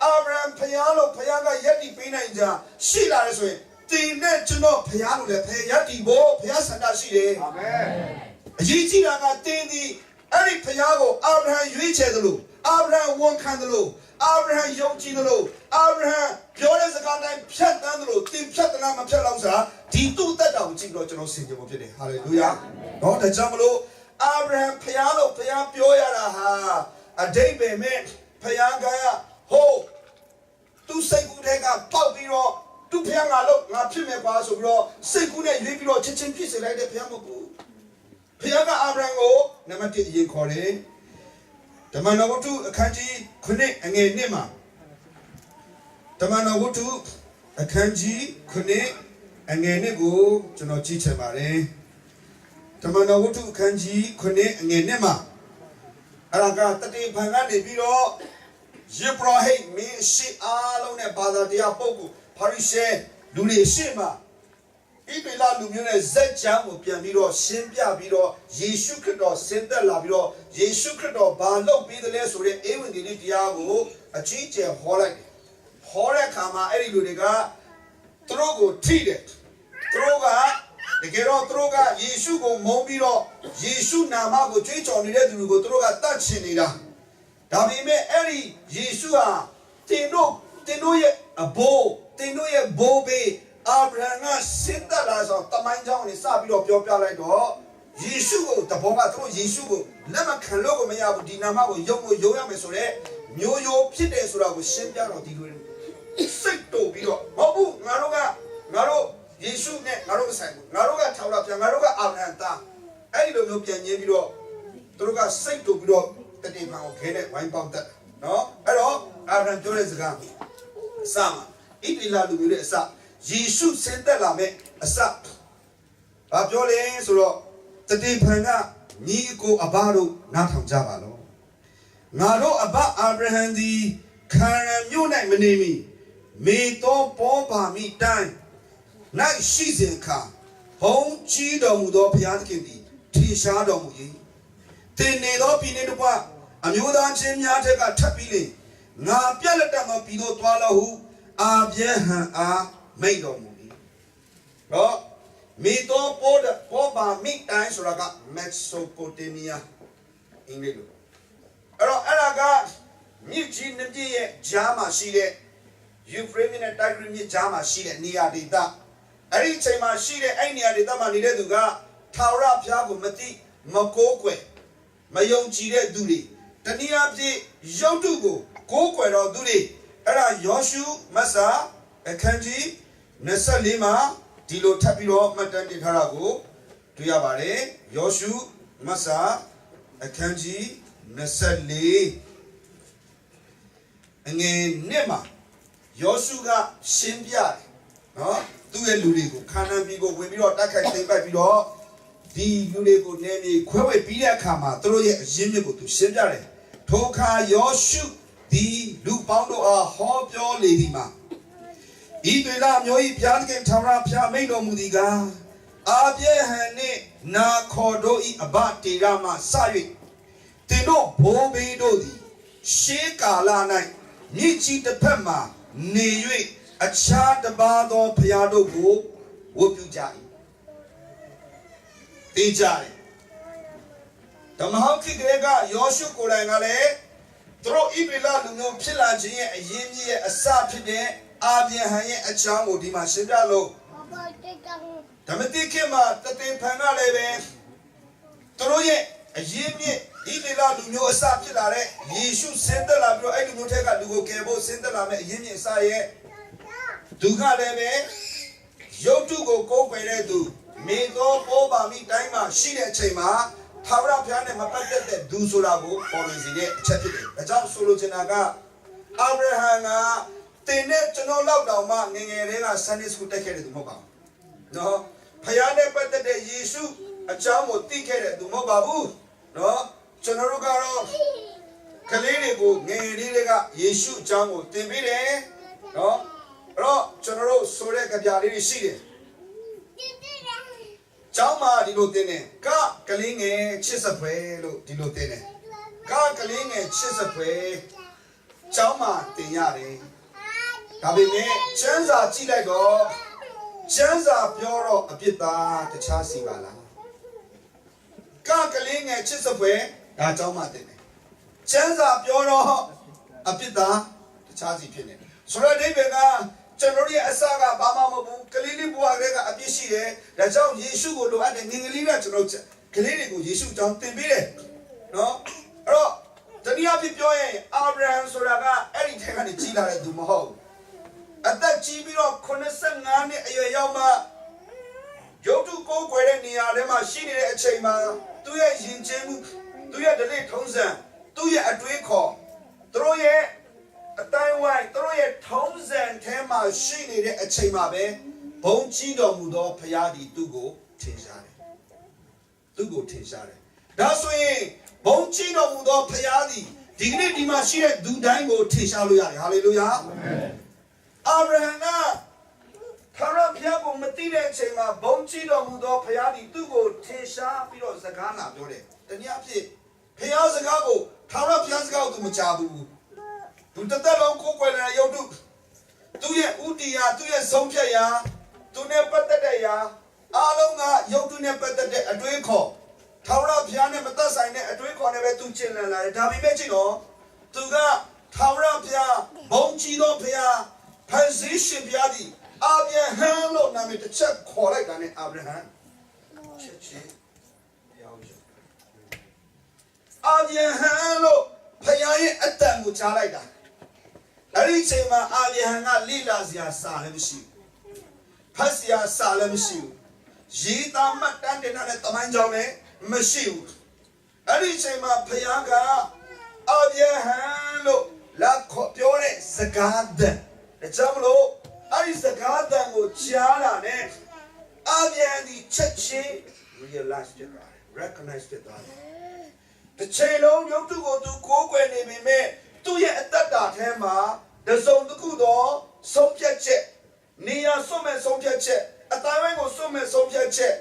အာဗြဟံဘုရားလို့ဘုရားကယက်တီပေးနိုင်ကြရှိလာတယ်ဆိုရင်တင်နဲ့ကျွန်တော်ဘုရားလို့လည်းဘုရားယက်တီဖို့ဘုရားဆန္ဒရှိတယ်အာမင်အရေးကြီးတာကတင်ဒီအဲ့ဒီဘုရားကိုအာဗြဟံရွေးချယ်တယ်လို့အာဗြဟံဝန်ခံတယ်လို့အာဗြဟံယုံကြည်တယ်လို့အာဗြဟံပြောတဲ့စကားတိုင်းဖြတ်တန်းတယ်လို့တင်ဖြတ်သလားမဖြတ်လောက်စားဒီသူ့တက်တော်ကိုကြည့်ပြီးတော့ကျွန်တော်ဆင်ခြင်ဖို့ဖြစ်တယ်ဟာလေလုယာနော်ဒါကြောင့်မလို့အာဗြဟံဘုရားလို့ဘုရားပြောရတာဟာအတိတ်ပဲမဲ့ဘုရားကဟိုသူစိတ်ကူးတဲ့ကပေါက်ပြီးတော့သူဘုရားငါလို့ငါဖြစ်မယ်ပါဆိုပြီးတော့စိတ်ကူးနဲ့ရွေးပြီးတော့ချက်ချင်းဖြစ်စေလိုက်တဲ့ဘုရားမဟုတ်ဘူးဘုရားကအာဗြဟံကိုနံပါတ်1အရင်ခေါ်တယ်ဓမ္မတော်ဝတ္ထုအခန်းကြီး9အငယ်1မှာဓမ္မတော်ဝတ္ထုအခန်းကြီး9အငယ်1ကိုကျွန်တော်ကြည့်ချင်ပါတယ်ဓမ္မတော်ဝတ္ထုအခန်းကြီး9အငယ်1မှာအဲ့ဒါကတတိဖန်ကနေပြီးတော့ယေဘရဟိမင်းရှိအားလုံးနဲ့ဘာသာတရားပုဂ္ဂိုလ်ပါရိရှဲလူတွေရှိမှဣသရေလလူမျိုးနဲ့ဇက်ချမ်းကိုပြန်ပြီးတော့ရှင်းပြပြီးတော့ယေရှုခရစ်တော်ဆင်းသက်လာပြီးတော့ယေရှုခရစ်တော်ဘာလုပ်ပြီးသလဲဆိုတဲ့ဧဝံဂေလိတရားကိုအကြီးကျယ်ဟောလိုက်တယ်ဟောတဲ့အခါမှာအဲ့ဒီလူတွေကသူတို့ကိုထိတယ်သူတို့ကတကယ်တော့သူတို့ကယေရှုကိုမုန်းပြီးတော့ယေရှုနာမကိုကြွေးကြော်နေတဲ့သူတွေကိုသူတို့ကတတ်ချင်နေတာဒါပေမဲ့အဲ့ဒီယေရှုဟာတင်တို့ရဲ့အဘိုးတင်တို့ရဲ့ဘိုးဘေးအာဗြဟံကစင်တလာဆိုတမိုင်းကြောင်းနဲ့စပြီးတော့ပြောပြလိုက်တော့ယေရှုကိုတဘောကသူတို့ယေရှုကိုလက်မခံလို့ကိုမရဘူးဒီနာမကိုယုံရမယ်ဆိုတော့မျိုးရိုးဖြစ်တယ်ဆိုတာကိုရှင်းပြတော့ဒီလိုစိတ်တူပြီးတော့မဟုတ်ဘူးငါတို့ယေရှုနဲ့ငါတို့မဆိုင်ဘူးငါတို့ကထောက်လာပြန်ငါတို့ကအာဗြဟံသားအဲ့ဒီလိုမျိုးပြန်ညင်းပြီးတော့သူတို့ကစိတ်တူပြီးတော့တတိပံကိုခဲနဲ့ဝိုင်းပေါက်တက်နော်အဲ့တော့အာဗြဟံပြောတဲ့စကားအစမှာဣတိလာလူမျိုးရဲ့အစယေရှုဆင်းသက်လာမဲ့အစဘာပြောလဲဆိုတော့တတိပံကညီကိုအဘတို့နားထောင်ကြပါလို့ငါတို့အဘအာဗြဟံသည်ခါရန်မြို့၌မနေမီမေတော်ပေါ်ပါမိတိုင်း၌ရှိစဉ်ခါဘုံကြီးတော်မူသောဘုရားသခင်သည်ထင်ရှားတော်မူ၏တင်နေသောပြည်နှင့်တကွအမျိုးသားချင်းများထက်ကထပ်ပြီးလေငါပြက်လက်တတ်သောပြည်သို့သွားလောဟုအာဗြဟံအားမိန့်တော်မူ၏တော့မေတော်ပေါ်ပါမိတိုင်းဆိုတာကမက်ဆိုပိုတေမီးယားအင်္ဂလိပ်လိုအဲ့ဒါကမြစ်ကြီးနှစ်ပြည့်ရဲ့ကြားမှာရှိတဲ့ယူဖရေးနဲ့တိုက်ဂရီမြစ်ကြားမှာရှိတဲ့နေရာဒေသအဲ့ဒီအချိန်မှာရှိတဲ့အဲ့နေရာဒေသမှာနေတဲ့သူကထာဝရဘုရားကိုမသိမကိုးကွယ်မယုံကြည်တဲ့သူတွေတနည်းအားဖြင့်ယုတ်တုကိုကိုးကွယ်တော်သူတွေအဲ့ဒါယောရှုမဆာ အခန်းကြီး24မှာဒီလိုထပ်ပြီးတော့မှတ်တမ်းတင်ထားတာကိုတွေ့ရပါတယ်ယောရှုမတ်စာအခန်းကြီး24အငယ်1မှာယောရှုကရှင်းပြတယ်နော်သူ့ရဲ့လူတွေကိုခါနာန်ပြည်ကိုဝင်ပြီးတော့တိုက်ခိုက်သိမ်းပိုက်ပြီးတော့ဒီလူတွေကိုနေမြေခွဲဝေပြီးတဲ့အခါမှာသူတို့ရဲ့အရင်းမြစ်ကိုသူရှင်းပြတယ်ထိုအခါယောရှုဒီလူပေါင်းတို့အားဟောပြောလေသည်မှာဤတွေလာမျိုးဤဘုရားသခင်ထာဝရဘုရားမိန့်တော်မူသည်ကားအာဗြဟံနှင့်နာခေါ်တို့ဤအဘတေရမှစ၍တင်တို့ဘိုးဘေးတို့သည်ရှေးကာလ၌မြစ်ကြီးတစ်ဖက်မှနေ၍အခြားတစ်ပါးသောဘုရားတို့ကိုဝတ်ပြုကြ၏တေးကြတယ်ဓမ္မဟောင်းခေတ်ကလေးကယောရှုကိုယ်တိုင်ကလည်းသူတို့ဣသရေလလူမျိုးဖြစ်လာခြင်းရဲ့အရင်းမြစ်ရဲ့အစဖြစ်တဲ့အာဗြဟံရဲ့အကြောင်းကိုဒီမှာရှင်းပြလို့ဓမ္မတိခေတ်မှာတသင်္ဖန်ကလည်းပဲသူတို့ရဲ့အရင်းမြစ်ဣသရေလလူမျိုးအစဖြစ်လာတဲ့ယေရှုဆင်းသက်လာပြီးတော့အဲ့လူမျိုးထက်ကလူကိုကယ်ဖို့ဆင်းသက်လာမဲ့အရင်းမြစ်အစရဲ့ဒုက္ခလည်းပဲရုပ်တုကိုကိုးကွယ်တဲ့သူမေသောပေါ်ပါမိတိုင်းမှာရှိတဲ့အချိန်မှာထာဝရဘုရားနဲ့မပတ်သက်တဲ့သူဆိုတာကိုပေါ်လွင်စေတဲ့အချက်ဖြစ်တယ်။ဒါကြောင့်ဆိုလိုချင်တာကအာဗြဟံကတင်တဲ့ကျွန်တော်လောက်တောင်မှငယ်ငယ်လေးက Sunday School တက်ခဲ့တဲ့သူမဟုတ်ပါဘူး။နော်ဘုရားနဲ့ပတ်သက်တဲ့ယေရှုအကြောင်းကိုသိခဲ့တဲ့သူမဟုတ်ပါဘူး။နော်ကျွန်တော်တို့ကတော့ကလေးတွေကိုငယ်ငယ်လေးတွေကယေရှုအကြောင်းကိုသင်ပေးတယ်။နော်အဲ့တော့ကျွန်တော်တို့ဆိုတဲ့ကြပြလေးတွေရှိတယ်။ကျောင်းမှာဒီလိုတင်တယ်ကကလေးငယ်ချစ်စပွဲလို့ဒီလိုတင်တယ်ကလေးငယ်ချစ်စပွဲကျောင်းမှာတင်ရတယ်ဒါပေမဲ့ကျမ်းစာကြည့်လိုက်တော့ကျမ်းစာပြောတော့အပြစ်သားတခြားစီပါလားကလေးငယ်ချစ်စပွဲဒါကျောင်းမှာတင်တယ်ကျမ်းစာပြောတော့အပြစ်သားတခြားစီဖြစ်နေတယ်ဆိုတော့ဒီဘက်ကကျွန်တော်ရဲ့အစကဘာမှမဟုတ်ဘူးကလေးလေးဘဝကလေးကအပြစ်ရှိတယ်ဒါကြောင့်ယေရှုကိုလိုအပ်တဲ့ငယ်ငယ်လေးကကျွန်တော်ကလေးတွေကိုယေရှုကြောင့်သင်ပေးတယ်နော်အဲ့တော့တနည်းအားဖြင့်ပြောရင်အာဗြဟံဆိုတာကအဲ့ဒီထဲကနေကြီးလာတဲ့သူမဟုတ်အသက်ကြီးပြီးတော့85နှစ်အရွယ်ရောက်မှရုပ်တုကိုးကွယ်တဲ့နေရာထဲမှာရှိနေတဲ့အချိန်မှာသူ့ရဲ့ယဉ်ကျေးမှုသူ့ရဲ့ဓလေ့ထုံးစံသူ့ရဲ့အတွေးခေါ်သူတို့ရဲ့အတိုင်းဝိုင်းသူတို့ရဲ့ထုံးစံထဲမှာရှိနေတဲ့အချိန်မှာပဲဘုံကြီးတော်မူသောဘုရားသည်သူ့ကိုထင်ရှားတယ်သူ့ကိုထင်ရှားတယ်ဒါဆိုရင်ဘုံကြီးတော်မူသောဘုရားသည်ဒီကနေ့ဒီမှာရှိတဲ့သူတိုင်းကိုထင်ရှားလို့ရတယ်ဟာလေလုယာအာဗြဟံကထာဝရဘုရားကိုမသိတဲ့အချိန်မှာဘုံကြီးတော်မူသောဘုရားသည်သူ့ကိုထင်ရှားပြီးတော့စကားလာပြောတယ်တနည်းအားဖြင့်ဘုရားစကားကိုထာဝရဘုရားစကားကိုသူမကြားဘူးသူတသက်လုံးကိုယ်ကွယ်တဲ့ရုပ်တုသူရဲ့ဥတီယာသူရဲ့ဆုံးဖြတ်ရာသူနဲ့ပတ်သက်တဲ့ရာအားလုံးကရုပ်တုနဲ့ပတ်သက်တဲ့အတွေးခေါ်ထာဝရဘုရားနဲ့မသက်ဆိုင်တဲ့အတွေးခေါ်နဲ့ပဲသူကျင့်လည်လာတယ်ဒါပေမဲ့ကြည့်တော့သူကထာဝရဘုရားဘုံကြီးသောဘုရားဖန်ဆင်းရှင်ဘုရားသည်အာဗြဟံလို့နာမည်တစ်ချက်ခေါ်လိုက်တာနဲ့အာဗြဟံချက်ချင်းရောက်ရအာဗြဟံလို့ဘုရားရဲ့အတန်ကိုကြားလိုက်တာအဲ့ဒီအချိန်မှာအာဗြဟံကလိလာစရာစာလည်းမရှိဘူးဖတ်စရာစာလည်းမရှိဘူးရေးသားမှတ်တမ်းတင်တဲ့တမိုင်းကြောင့်လည်းမရှိဘူးအဲ့ဒီအချိန်မှာဘုရားကအာဗြဟံလို့လာခေါ်ပြောတဲ့စကားတန်ဒါကြောင့်မလို့အဲ့ဒီစကားတန်ကိုကြားတာနဲ့အာဗြဟံဒီချက်ချင်း realize ဖြစ်သွားတယ် recognize ဖြစ်သွားတယ်တစ်ချိန်လုံးရုပ်တုကိုသူကိုးကွယ်နေပေမဲ့သူ့ရဲ့အတ္တတာထဲမှာတစုံတစ်ခုသောဆုံးဖြတ်ချက်နေရာစွန့်မဲ့ဆုံးဖြတ်ချက်အတိုင်းဝိုင်းကိုစွန့်မဲ့ဆုံးဖြတ်ချက်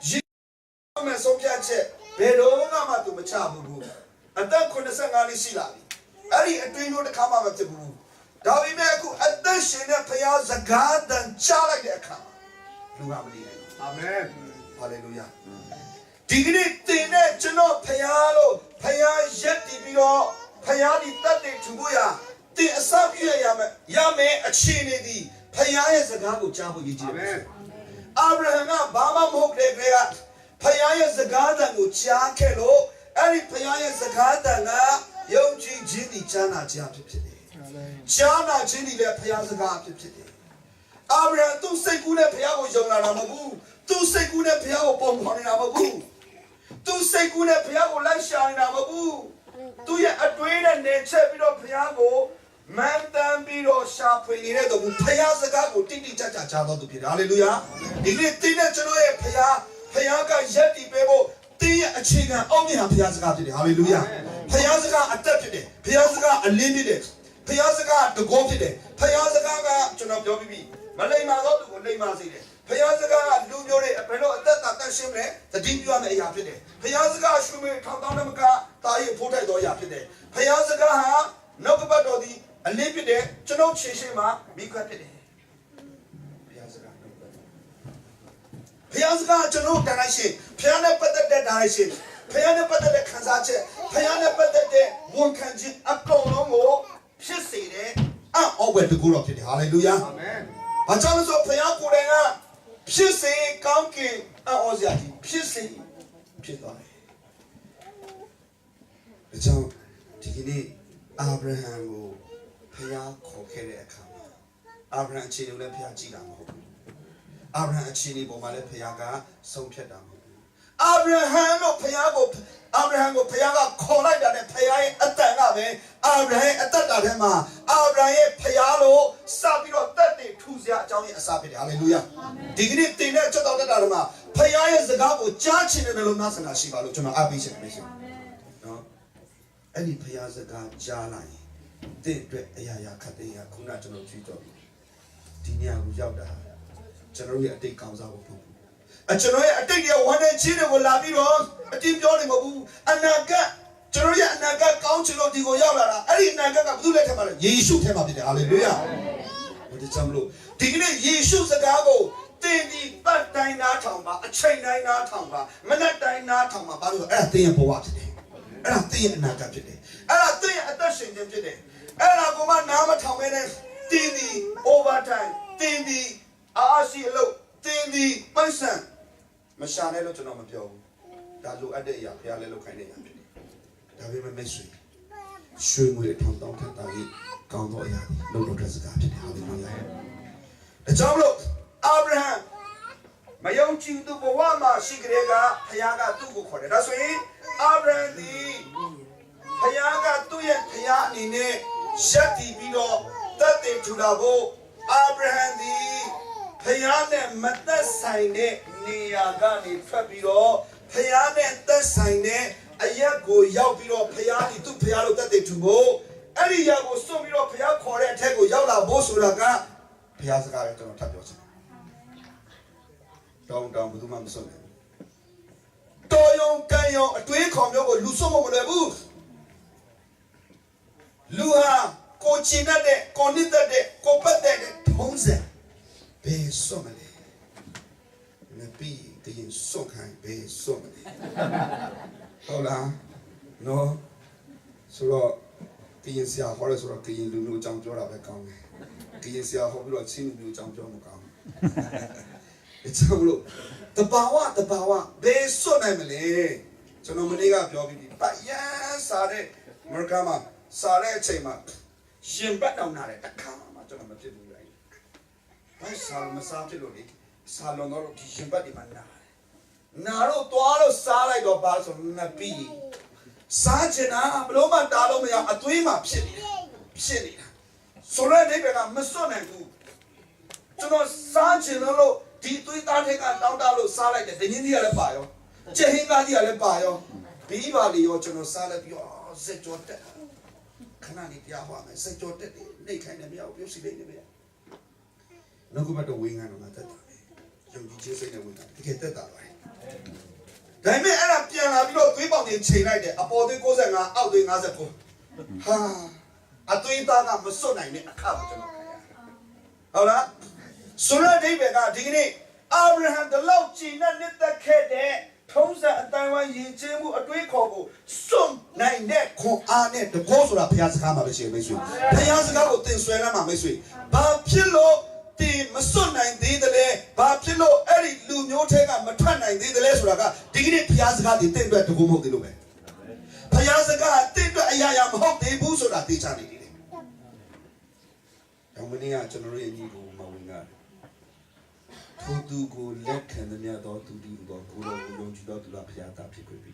ရည်မဲ့ဆုံးဖြတ်ချက်ဘယ်တော့မှသူမချဘူးအသက်85နှစ်ရှိလာပြီအဲ့ဒီအတွင်းတို့တစ်ခါမှမဖြစ်ဘူးဒါပေမဲ့အခုအသက်ရှင်တဲ့ဘုရားစကားတန်ကြားလိုက်တဲ့အခါလူကမနေနိုင်ဘူးအာမင်ဟာလေလုယာဒီကနေ့တင်တဲ့ကျွန်တော်ဖျားလို့ဖျားရက်တည်ပြီးတော့ဖျားဒီတတ်တဲ့သူကိုတင်အစပြည့်ရမယ်အခြေအနေဒီဖျားရဲ့စကားကိုကြားဖို့ရည်ကြည်တယ်အာဗြဟံကဘာမှမဟုတ်တဲ့ကဖျားရဲ့စကားတန်ကိုကြားခဲ့လို့အဲ့ဒီဖျားရဲ့စကားတန်ကယုံကြည်ခြင်းဒီကြားနာခြင်းဖြစ်တယ်ကြားနာခြင်းဒီလည်းဖျားစကားဖြစ်တယ် Abraham သူစိတ်ကူးနဲ့ဘုရားကိုယုံလာတာမဟုတ်ဘူးသူစိတ်ကူးနဲ့ဘုရားကိုပုံဖော်နေတာမဟုတ်ဘူးသူစိတ်ကူးနဲ့ဘုရားကိုလိုက်ရှာနေတာမဟုတ်ဘူးသူရဲ့အတွင်းနဲ့နေချက်ပြီးတော့ဘုရားကိုမန်တန်ပြီးတော့ရှာဖွေနေတဲ့သူဘုရားစကားကိုတိတိကျကျကြားတော်သူဖြစ်တယ်ဟာလေလုယာဒီနေ့တင်းနဲ့ကျွန်တော်ရဲ့ဘုရားကရက်တည်ပေးဖို့တင်းရဲ့အခြေခံအောက်မြင်ဟာဘုရားစကားဖြစ်တယ်ဟာလေလုယာဘုရားစကားအသက်ဖြစ်တယ်ဘုရားစကားအလင်းဖြစ်တယ်ဘုရားစကားတကောဖြစ်တယ်ဘုရားစကားကကျွန်တော်ပြောပြီးပြီမလိမ္မာသောသူကိုလိမ္မာစေတယ်ဘုရားစကားကလူမျိုးတွေဘယ်လိုအသက်တာတတ်ရှင်းလဲတတိပြုရမယ့်အရာဖြစ်တယ်ဘုရားစကားရှုမေထောင်တောင်းတမကတာရဲ့ဖိုးထိုက်သောအရာဖြစ်တယ်ဘုရားစကားဟာနောက်ကပတ်တော်သည်အလင်းဖြစ်တယ်ကျွန်တော်ခြေရှိမှမိခွက်ဖြစ်တယ်ဘုရားစကားကျွန်တော်တန်လိုက်ရှင်ဘုရားနဲ့ပတ်သက်တဲ့ဒါလိုက်ရှင်ဘုရားနဲ့ပတ်သက်တဲ့ခံစားချက်ဘုရားနဲ့ပတ်သက်တဲ့ဝန်ခံခြင်းအကုန်လုံးကိုဖြစ်စေတယ်အောက်ဝဲတကူတော်ဖြစ်တယ်ဟာလေလုယာအာမင်ဘာကြောင့်လဲဆိုဘုရားကိုယ်တိုင်ကဖြစ်စေကောင်းကင်အော်စရာကြီးဖြစ်စေဖြစ်သွားတယ်ဒါကြောင့်ဒီကနေ့အာဗြဟံကိုဘုရားခေါ်ခဲ့တဲ့အခါမှာအာဗြဟံအခြေအနေကိုလည်းဘုရားကြည့်တာမဟုတ်ဘူးအာဗြဟံအခြေအနေပေါ်မှာလည်းဘုရားကဆုံးဖြတ်တာမဟုတ်ဘူးအာဗြဟံကိုဘုရားကခေါ်လိုက်တာနဲ့ဘုရားရဲ့အတန်ကပဲအာဗြဟံအသက်တာထဲမှာအာဗြဟံရဲ့ဘုရားလို့စပြီးတော့တက်တည်ထူစရာအကြောင်းရဲ့အစဖြစ်တယ်ဟာလေလုယာဒီကနေ့တင်တဲ့ချက်တော်တက်တာမှာဘုရားရဲ့စကားကိုကြားချင်တယ်လို့နားဆန္ဒရှိပါလို့ကျွန်တော်အားပေးချင်တယ်နော်အဲ့ဒီဘုရားစကားကြားလိုက်ရင်တင့်အတွက်အရာရာခတ်တဲ့ခုနကျွန်တော်ကြည့်တော့ဒီနေရာကိုရောက်တာကျွန်တော်ရဲ့အတိတ်ကောင်းစားဖို့ပေါ့ကျွန်တော်ရဲ့အတိတ်ရဲ့ဝန်တဲ့ချင်းတွေကိုလာပြီးတော့အတင်းပြောနေမဟုတ်ဘူးအနာဂတ်ကျွန်တော်ရဲ့အနာဂတ်ကောင်းချင်လို့ဒီကိုရောက်လာတာအဲ့ဒီအနာဂတ်ကဘယ်သူလက်ထက်မှာလဲယေရှုထဲမှာဖြစ်တယ်ဟာလေလုယာဘုရားကြောင့်မလို့ဒီကနေ့ယေရှုစကားကိုတင်ဒီပတ်တိုင်းနားထောင်ပါအချိန်တိုင်းနားထောင်ပါမနက်တိုင်းနားထောင်ပါဘာလို့အဲ့ဒါသင်ရဲ့ဘဝဖြစ်တယ်အဲ့ဒါသင်ရဲ့အနာဂတ်ဖြစ်တယ်အဲ့ဒါသင်ရဲ့အသက်ရှင်ခြင်းဖြစ်တယ်အဲ့ဒါကိုမှနားမထောင်မဲနဲ့တင်ဒီ overtime တင်ဒီအားရှိအလုပ်တင်ဒီပိုက်ဆံမရှာနဲ့လို့ကျွန်တော်မပြောဘူးဒါလိုအပ်တဲ့အရာဘုရားလည်းလုပ်ခိုင်းတဲ့အရာဖြစ်တယ်ဒါပေမဲ့မိတ်ဆွေရွှေငွေထောင်တောင်းထတာကြီးကောင်းသောအရာလုံလောက်တဲ့စကားဖြစ်တယ်ဟာလေလုယာဒါကြောင့်လို့အာဗြဟံမယုံကြည်သူဘဝမှာရှိကြတဲ့ကဘုရားကသူ့ကိုခေါ်တယ်ဒါဆိုရင်အာဗြဟံဒီဘုရားကသူ့ရဲ့ဘုရားအနေနဲ့ရက်တည်ပြီးတော့တတ်တယ်ထူတာဖို့အာဗြဟံဒီဘုရားနဲ့မသက်ဆိုင်တဲ့နေရာကနေထွက်ပြီးတော့ဘုရားနဲ့သက်ဆိုင်တဲ့အရက်ကိုရောက်ပြီးတော့ဘုရားဒီသူ့ဘုရားလို့တတ်တယ်ထူဖို့အဲ့ဒီရက်ကိုစွန့်ပြီးတော့ဘုရားခေါ်တဲ့အထက်ကိုရောက်လာဖို့ဆိုတာကဘုရားစကားပဲကျွန်တော်ထပ်ပြောချင်တယ်တောင်းဘယ်သူမှမစွန့်နိုင်ဘူးတော်ယုံကံယုံအတွေးခေါ်မျိုးကိုလူစွန့်မလွယ်ဘူးလူဟာကိုချင်တဲ့ကိုနစ်တဲ့ကိုပတ်တဲ့ထုံးစံဘယ်စွန့်မလဲမပြီးတရင်စွန့်ခိုင်းဘယ်စွန့်မလဲဟုတ်လားနော်ဆိုတော့ကရင်ဆရာဟောလဲဆိုတော့ကရင်လူမျိုးအကြောင်းပြောတာပဲကောင်းတယ်ကရင်ဆရာဟောပြီးတော့ချင်းလူမျိုးအကြောင်းပြောမကောင်းဘူးအကြောင်းလို့တဘာဝဘယ်စွန့်နိုင်မလဲကျွန်တော်မနေ့ကပြောပြီးပြီပတ်ရန်စားတဲ့မရကမှာစားတဲ့အချိန်မှာရှင်ပတ်တောင်နာတယ်တခါမှကျွန်တော်မဖြစ်ဘူးလေဘာစားမစားဖြစ်လို့လေစားလုံးတော့ဒီရှင်ပတ်ဒီမှာနာတော့တွားလို့စားလိုက်တော့ပါဆိုမပြီးစားချင်တာဘလို့မှတားလို့မရအသွေးမှဖြစ်နေတာဆိုတော့ဒီဘက်ကမစွန့်နိုင်ဘူးကျွန်တော်စားချင်လို့ဒီသွေးသားထက်ကတောင်းတလို့စားလိုက်တယ်ဒင်းကြီးကလည်းပါရောကျဟင်းကားကြီးကလည်းပါရောဘီးပါလီရောကျွန်တော်စားလိုက်ပြီးစက်ကြောတက်ခဏလေးတရားဟောမယ်စက်ကြောတက်တယ်နေခိုင်းတယ်မရဘူးပြုတ်စီလိုက်နေမရနောက်ကမှတော့ဝင်းကတော့ငါတက်တာပဲယုံကြည်ခြင်းစိတ်နဲ့ဝင်တာတကယ်တက်တာပါဒါပေမဲ့အဲ့ဒါပြန်လာပြီးတော့သွေးပေါင်တွေချိန်လိုက်တယ်အပေါ်သွေး65အောက်သွေး59ဟာအသွေးသားကမစွတ်နိုင်တဲ့အခါကိုကျွန်တော်ခံရဟုတ်လားဆိုတော့ဒီဘက်ကဒီကနေ့အာဗြဟံတလောက်ကြည်နဲ့နှစ်သက်ခဲ့တဲ့ထုံးစံအတိုင်းဝိုင်းယဉ်ကျေးမှုအတွေးခေါ်ကိုစွန့်နိုင်တဲ့ခွန်အားနဲ့တကောဆိုတာဘုရားစကားမှာပဲရှိမိတ်ဆွေဘုရားစကားကိုသင်ဆွဲလာမှာမိတ်ဆွေဘာဖြစ်လို့ဒီမစွန့်နိုင်သေးတယ်လဲဘာဖြစ်လို့အဲ့ဒီလူမျိုးထဲကမထွက်နိုင်သေးတယ်လဲဆိုတာကဒီကနေ့ဘုရားစကားဒီတင့်အတွက်တကူမဟုတ်သေးလို့ပဲဘုရားစကားတင့်အတွက်အရာရာမဟုတ်သေးဘူးဆိုတာသိချနေတယ်။ဒါမင်းကကျွန်တော်ရဲ့ညီကိုမဝင်က Todugo lekan the Miado to do the Guru, Longi to la Piata Picobi.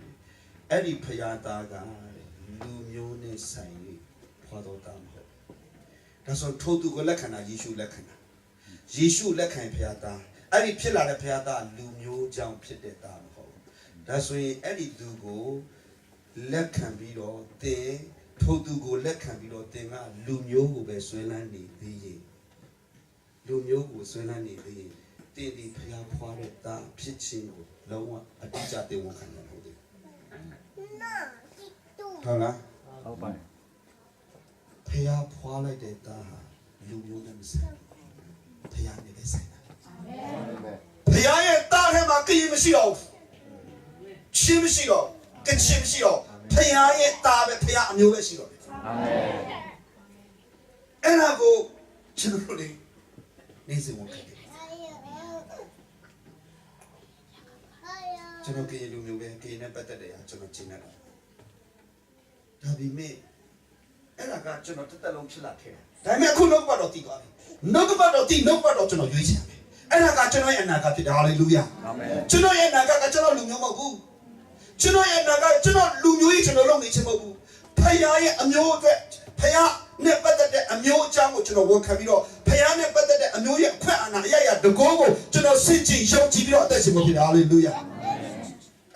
Eddie Piataga, Lumione Sai, Pado Damho. That's on Todugo Lekana, Yishu Lekana. Yishu Lekan Piata. Eddie Pilla de Piata, Lumio Jam Pite Damho. That's why Eddie Dugo Lekan Bido, De, Todugo Lekan Bido, Denga, Lumio, Beswelani, the Lumio, Swelani, the. Daily Pia Puareta, pitching, lower, a teacher they won't hold it. Hala? Pia Puareta, Luminous, Pia Nevesena. Pia Tahama Kimishio, Chimishio, get Chimishio, Pia Tabe Pia Nuvesio. And I go, generally, Nancy won't get it.ကျွန်တော်ကလေးလူမျိုးပဲကလေးနဲ့ပတ်သက်တယ်ကျွန်တော်ရှင်းနေတာဒါပေမဲ့အဲ့ဒါကကျွန်တော်တက်လုံးဖြစ်လာခဲ့တယ်ဒါပေမဲ့အခုနှုတ်ပတ်တော်တည်သွားပြီနှုတ်ပတ်တော်တည်နှုတ်ပတ်တော်ကျွန်တော်ရွေးချယ်မယ်အဲ့ဒါကကျွန်တော်ရဲ့အနာဂတ်ဖြစ်တယ်ဟာလေလုယာအာမင်ကျွန်တော်ရဲ့အနာဂတ်ကကျွန်တော်လူမျိုးမဟုတ်ဘူးကျွန်တော်ရဲ့အနာဂတ်ကျွန်တော်လူမျိုးကြီးကျွန်တော်လုပ်နေချင်မဟုတ်ဘူးဖခင်ရဲ့အမျိုးအတွက်ဖခင်နဲ့ပတ်သက်တဲ့အမျိုးအကြောင်းကိုကျွန်တော်ဝန်ခံပြီးတော့ဖခင်နဲ့ပတ်သက်တဲ့အမျိုးရဲ့အခွင့်အာဏာအရာရာတကောကိုကျွန်တော်စင်ကြင်ယုံကြည်ပြီးတော့အသက်ရှင်ဖို့ဖြစ်တယ်ဟာလေလုယာ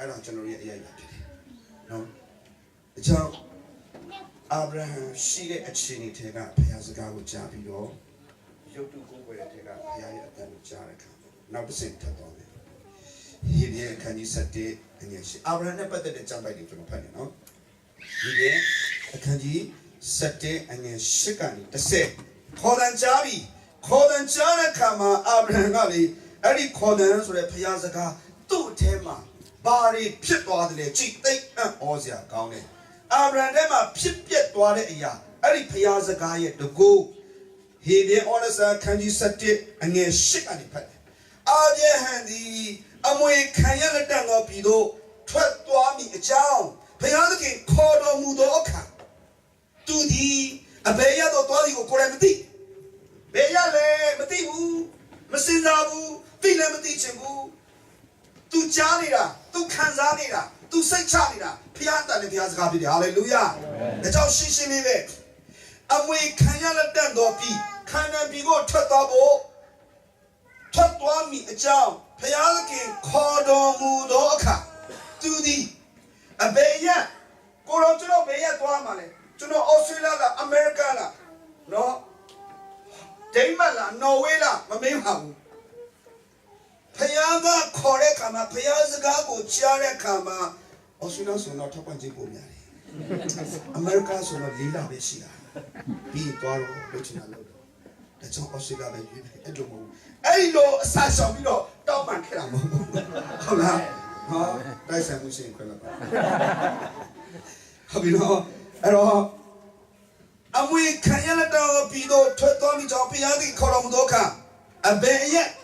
I don't generate a no. The child Abraham, she a chinny take up as a guy with Jabido. You do go where take up Pia than Jaraka. Now the same type on it. Here can you set it and yes, Abraham never did a jump by the opinion, no? Here can you set it and yes, shikani. The same. Call and Jabi, call and Jaraka, Abraham Gully, Eddie Collins with a Piazaka, do tema. Bari pit water, cheap take and Ozia County. Abraham pit water, ya, Eddie Piazza guy at the go. He be honest, can you set it and yes, shit on the pet. Ah, dear handy, Amway Kayana Dango Pido, 12 to me a chow. Piazza called Mudoka. To the Abeya do Torigo Coramati. Beyale, Matibu, Massinabu, Pilamati Chibu. Tu Janira, tu Kanzanira, tu Sechanira, Pianta de Piazgabi, hallelujah. The Josh Shishimive. And we Kayana Dandopi, Kana Bigo Tatabo, Tatwami, a jow, Piazaki, Kodo Mudoka, to the Abeya, go to Abeya Tuamale, to know Australia, Americana, no, Demala, no Wela, Mamma. Payaga Korekama, Payazago, Chiarekama, Australians will not talk on Jibumiari. Americans will not lead up this year. Be Doro, Lutina Lodo. That's all Australia. I know, Sasha, we know, don't man kill him. Hola, that's a Muslim. How you know, at all? And we can't Pido, Tomi Jopiadi, Koromodoka, a bear yet.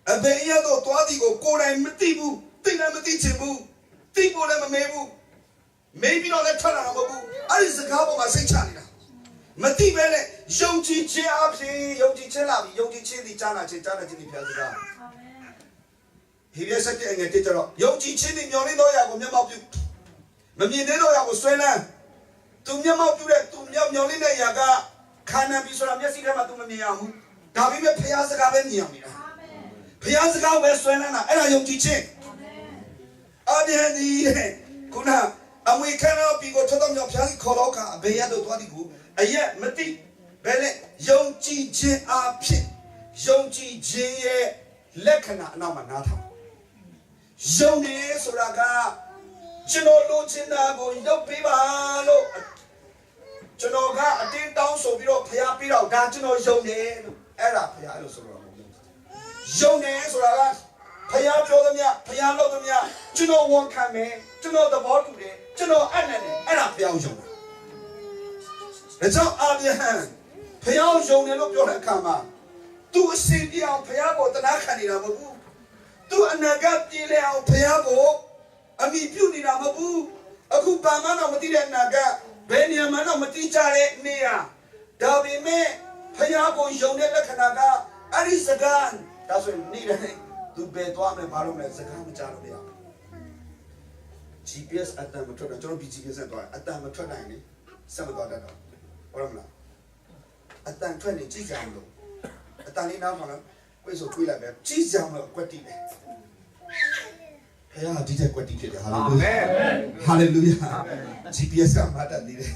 A Bayado Twadigo, Kora and Matibu, Tinamati Tibu, Tibu Lamabu, maybe not a Tanabu, I is the couple of China. Matibele, Yogi Chiapi, Yogi Chilabi, Yogi Chili Chana, Chitana Chili Piazza. He is a teacher. Yogi Chili, Yolinoya, Yamabu. Mamino was Swena. To Yamabu, to Yamolina Yaga, Kana Bisra, Yasika Matumiamu, David Piazza Gavenia. Piazza West Swena, and I don't teach it. Kuna, and we cannot be go to them your Piazza Coloca, Bayado Twadigu, a yet Mati, Bele, Yonchi J. R. Pit, Yonchi J. Lekana, Namanata. Jone Suraga, Chino Lucinago, Yopibalo, Chinoga, a tin down so below Piapiro, Gantino Jone, Era Piano Sura. Jone Suraga, Piano Domia, Piano Domia, Chino won't come in, to know the ball today, to know Anna Piano. It's all out of your hand. Piano Jone, look your kama. Do a city on Piago, the Nakani. Do a Nagati Leo Piago, a me beauty Namabu, a good Bamana Matia Naga, Benyaman Matichare Nia, Davi Me, Piago Jonella Kanaga, Arisagan, ဒါဆိုနေ့တိုင်းသူပဲသွားမယ်ဘာလို့မလဲစကားမကြားလို့မရဘူး GPS အတန်မထွက်တော့ကျွန်တော် GPS နဲ့သွားအတန်မထွက်နိုင်လေဆက်မသွားတတ်တော့ဟုတ်လားမလားအတန်ထွက်နေကြည့်ကြအောင်လို့အတန်လေးနားမှာလားကိုယ်ဆိုတွေးလိုက်ပဲကြည့်ကြအောင်လို့ကွက်တိတယ်ဖခင်ဒီတဲ့ကွက်တိဖြစ်တယ်ဟာလေလုယာဟာလေလုယာ GPS ကမှတ်တတ်သေးတယ်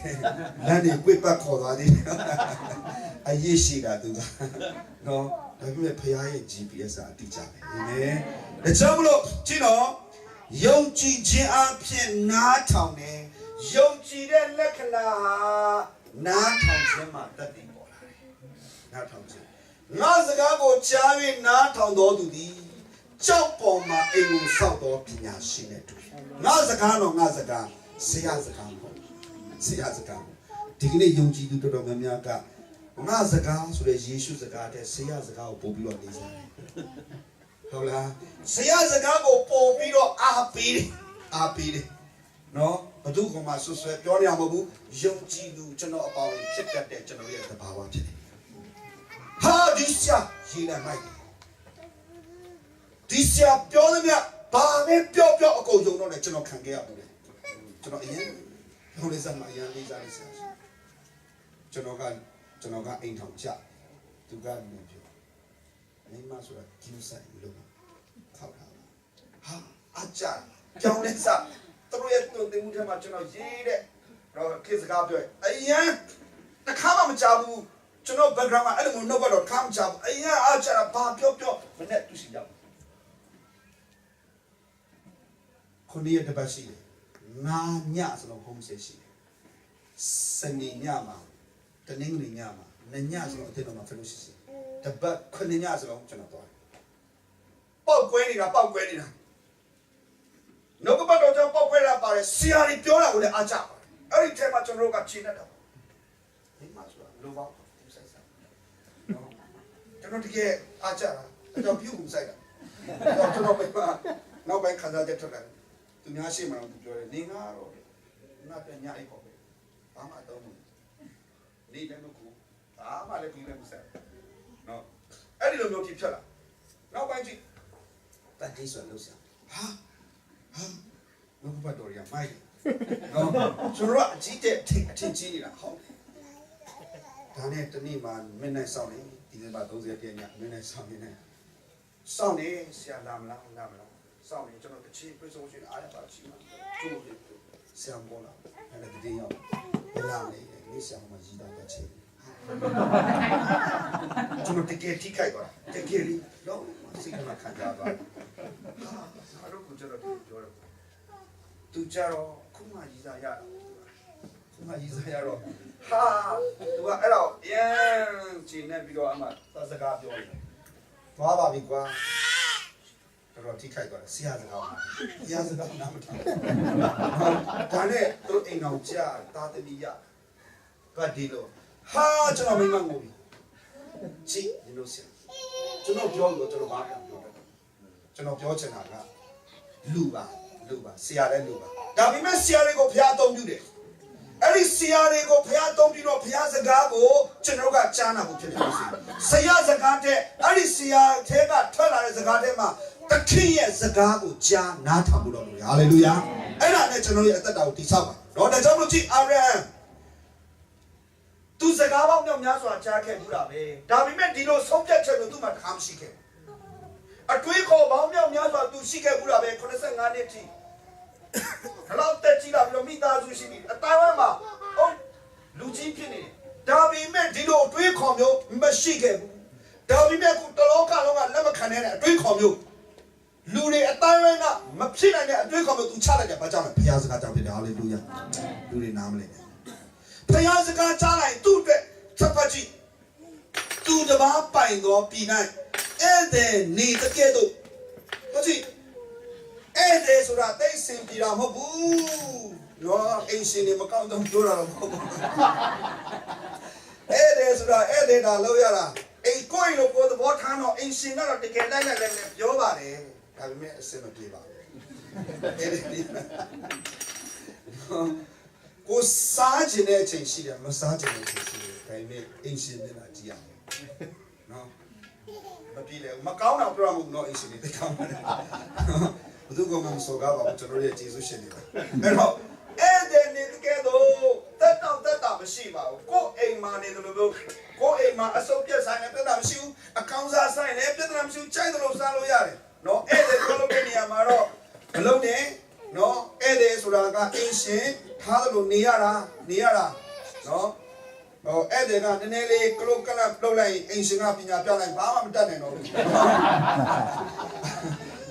လမ်းတွေကွက်ပတ်ခေါ်သွားသေးတယ်အရေးရှိတာသူကနော်ဒါပေမဲ့ဖခင်ရဲ့ GPS ကအတိအကျပဲအာမင်ဒါကြောင့်မလို့ကြည့်တော့ယုံကြည်ခြင်းအဖြစ်နားထောင်တယ်ယုံကြည်တဲ့လက္ခဏာဟာနားထောင်ခြင်းမှာတတ်ပြီးပေါ်လာတယ်နားထောင်ခြင်းငါစကားကိုကြား၍နားထောင်တော်သူသည်ကြောက်ပေါ်မှာအိမ်ကိုဆောက်တော်ပညာရှိတဲ့သူငါစကားတော့ငါစကားဆရာစကားမဟုတ်ဆရာစကားဒီကနေ့ယုံကြည်သူတော်တော်များများကငါစကားဆိုတဲ့ယေရှုစကားတဲ့ဆရာစကားကိုပို့ပြီးတော့နေကြတယ်ဟုတ်လားဆရာစကားကိုပို့ပြီးတော့အားပေးတယ်နော်ဘသူကမှဆွဆွဲပြောနေမှာမဟုတ်ဘူးယုံကြည်သူကျွန်တော်အပေါင်းဖြစ်တတ်တဲ့ကျွန်တော်ရဲ့သဘာဝဖြစ်တယ်ဟာဒီဆရာရေးလိုက်မိုက်ဒီဆရာပြောသမျှဘာပဲပြောအကုန်ယုံတော့လည်းကျွန်တော်ခံခဲ့ရပါတယ်ကျွန်တော်အရင်ဟိုလေးစမ်းအရင်လေးစားလေးစားကျွန်တော်ကအိမ်ထောင်ချသူကလည်းပြောမိမဆိုတာကျူးဆိုင်လို့ခောက်တာဟာအကြကြောင်းလက်စသူတို့ရဲ့တုံ့တင်မှုထဲမှာကျွန်တော်ရေးတဲ့တော့ခေတ်စကားပြောအရင်တစ်ခါမှမကြားဘူးကျွန်တော် background ကအဲ့လိုမျိုးနှုတ်ဘက်တော့ခါမကြားဘူးအရင်အကြဘာပြောမနဲ့သူရှိရောက်ခုနေ့တပတ်ရှိတယ်ငါညဆိုတော့ home stay ရှိတယ်စနေညမှာတနင်္ဂနွေညမှာညဆိုတော့အထက်တော်မှာ fellowship ရှိတပတ်ခုနှစ်ညဆိုတော့ကျွန်တော်သွားပေါက်ကွဲနေတာနှုတ်ကပတ်တော်ကြောင့်ပေါက်ကွဲတာပါတယ်ဆရာကြီးပြောတာကိုလည်းအားကြပါတယ်အဲ့ဒီထဲမှာကျွန်တော်တို့ကခြေနဲ့တော့ဒီမှာဆိုတာလိုပါဘူးဆိုင်ဆိုင်နော်ကျွန်တော်တကယ်အားကြတာအဲ့တော့ပြုတ်ဘူးဆိုင်တာကျွန်တော်ပဲနောက်ပိုင်းခံစားချက်ထွက်လာတယ်သူများရှိမှတော့သူပြောတယ်နေငါတော့ငါပြန်ညအိပ်ပေါ့ပဲဘာမှတော့မဟုတ်နေတယ်မကူဘာမှလည်းပြီးလည်းမဆက်နော်အဲ့ဒီလိုမျိုးဖြစ်လာနောက်ပိုင်းကြည့်တန်တိဆိုလို့ဆရာဟာဘုဘတော်ရမိုက်နော်ကျွန်တော်အကြီးတဲ့အထင်ကြီးနေတာဟုတ်ဒါနဲ့တနေ့မှမင်းနဲ့စောင့်နေဒီနေ့မှ30ပြည့်ညမင်းနဲ့စောင့်နေစောင့်နေဆရာလာမလားစောင့်နေကျွန်တော်တစ်ချိန်ပြေဆုံးရှင်အားရပါရှိမှာကျိုးတယ်ဆရာမောလာအဲ့ဒါတည်းရောက်လာနေဆရာမကြီးတော့တစ်ချိန်ကျွန်တော်တကယ်ထိခိုက်သွားတကယ်လေးတော့စိတ်ကခံကြသွားအားလုံးကိုကျွန်တော်ပြောတယ်သူကြတော့ခုမှကြီးစားရတော့ဟာသူကအဲ့တော့အရင်ချိန်နေပြီးတော့အမှသစကားပြောတယ်သွားပါပြီကွာတော်ထိခိုက်သွားတယ်ဆရာစကားနားမထောင်ဒါနဲ့သူအိမ်အောင်ကြာတာတတိယကဒီလိုဟာကျွန်တော်မိမငိုပြီကြည့်ဒီလိုဆရာကျွန်တော်ပြောလို့ကျွန်တော်ဘာပြောတယ်ကျွန်တော်ပြောချင်တာကလူပါဆရာလည်းလူပါဒါပေမဲ့ဆရာတွေကိုဖျားအသုံးပြုတယ်အဲ့ဒီဆရာတွေကိုဖျားအသုံးပြုတော့ဖျားစကားကိုကျွန်တော်ကကြားနာဖို့ဖြစ်တယ်ဆရာစကားတဲ့အဲ့ဒီဆရာထဲကထွက်လာတဲ့စကားထဲမှာတခင်ရဲ့စကားကိုကြားနားထောင်ဖို့တော့လို့ဟာလေလုယာအဲ့ဒါနဲ့ကျွန်တော်ရဲ့အသက်တာကိုတည်ဆောက်ပါတော့ဒါကြောင့်မို့ကြည့်အာရန်သူစကားပေါင်းမြောက်များစွာကြားခဲ့ဘူးတာပဲဒါပေမဲ့ဒီလိုဆုံးဖြတ်ချက်ကိုသူ့မှာတခါမရှိခဲ့အတွေးခေါ်ပေါင်းမြောက်များစွာသူရှိခဲ့ဘူးတာပဲ85နှစ်ထိလောက်တက်ကြည့်လာပြီးတော့မိသားစုရှိပြီအတိုင်းဝမ်းမှာလူကြီးဖြစ်နေတယ်ဒါပေမဲ့ဒီလိုအတွေးခေါ်မျိုးမရှိခဲ့ဘူးဒါပေမဲ့ခုတလောကလုံးကလက်မခံနိုင်တဲ့အတွေးခေါ်မျိုးလူတွေအတိုင်းဝမ်းကမဖြစ်နိုင်တဲ့အတွေးခေါ်မျိုးသူချလိုက်တယ်ဘာကြောင့်လဲဘုရားစကားကြောင့်ဖြစ်တယ်ဟာလေလုယာလူတွေနားမလည်ဘုရားစကားကြားလိုက်သူ့အတွက်ချက်ပတ်ကြည့်သူတပါးပိုင်သောပြည်၌ဧည့်သည်နေတကယ်တော့ဟုတ်ကြည့်ဧည့်သည်ဆိုတာသိစင်ပြည်တာမဟုတ်ဘူးနော်အင်းရှင်နေမကောင်းတော့ပြောတာတော့မဟုတ်ဘူးဧည့်သည်ဆိုတာဧည့်သည်တာလို့ရတာအိမ်ကိုယ်လို့ကိုယ်သဘောထားတော့အင်းရှင်ကတော့တကယ်လိုက်ပြောပါတယ်ဒါပေမဲ့အစင်မပြေပါဘူးကိုစားခြင်းတဲ့အချိန်ရှိတယ်မစားခြင်းတဲ့အချိန်ရှိတယ်ဒါပေမဲ့အင်းရှင်နေတာကြည့်ရမယ်နော် Mapile, Macauna Bram, no easily the counter. Do go on so gaba to read Jesus. And then it get that Shiva, go a man in the book, go a man, a soldier sign, a shoe, a council sign, a shoe, child of Saloyari. No, Ede Colomania Maro, Alone, no, Ede Suraga, ancient, Halo Niara, no. Oh, Edna, the Nelly, Cloakana, Blowline, ancient up in your palace, Bama, done.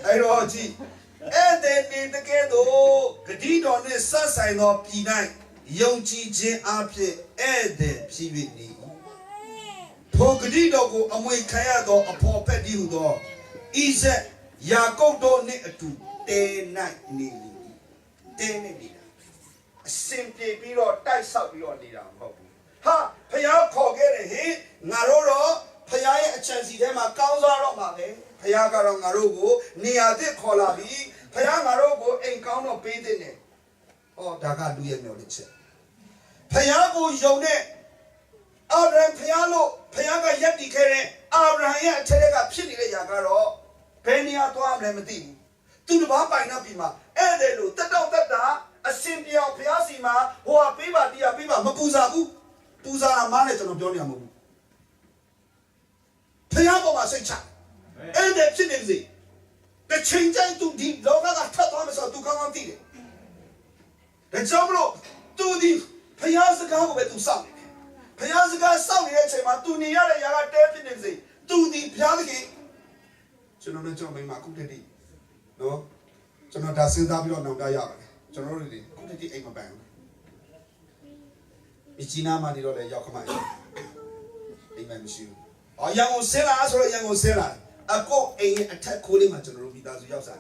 I know, gee. And then the ghetto, the deed on this sunshine of P9, young G. Ape, Ede, Pivini. Pogadido go away Kayado, a poor pedido. Is it Yakodo to day night nearly? Day simply below, dice out your leader. Ha, Paya Kogere, he, Naroro, Paya, a chance him a Kauzaro Male, Payagaro Narugo, Nia de Colabi, Payanarogo, and Count Baden. Oh, Daga do you know it? Payago Yone, Abraham Payalo, Payaga Yadikere, Abraham Telega Pili Yagaro, Penia to Amlemati, to the Bamba Napima, Edelu, Tata, a Cynthia Piazima, who are Piva, Dia Piva, Mapuzabu. Puzana manager of Johnny Amu. Payabo Masecha. And the Chinese. The change to deep Loga Thomas or to come on the Jablo to the Payazaga to sound. Payazaga sound here, to Niara Yaga definitely. To the Piazaki. General Johnny Makutedi. No? General Dasin no Dayab. Generally, Kutiti Aim Band. Ichina Manilo Yakamai. Amen. Or young Sela, or young Sela. A go a attack cooling at the Ruby does Yasan.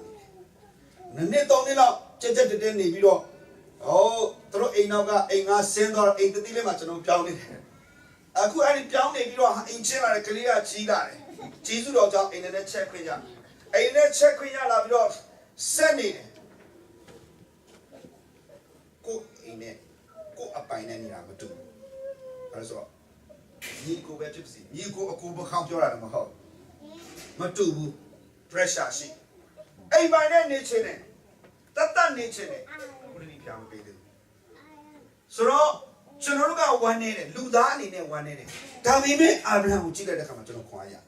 The net only now, Chetan the Denny below. Oh, throw a Naga, a sender, a the dilemma to no pounding. A good any pounding below in China, a clear Chida. Jesus out in the net check with ya. A net check with ya, love, send it. Go in it. Go up by any number two. Also, you go back to see. You go a couple count your animal home. Matu, pressure sheet. A by that nature, that nature. So, Chinoga one in it, Ludani in one in it. Tamime, Abraham, Chile, the Kamato Choir.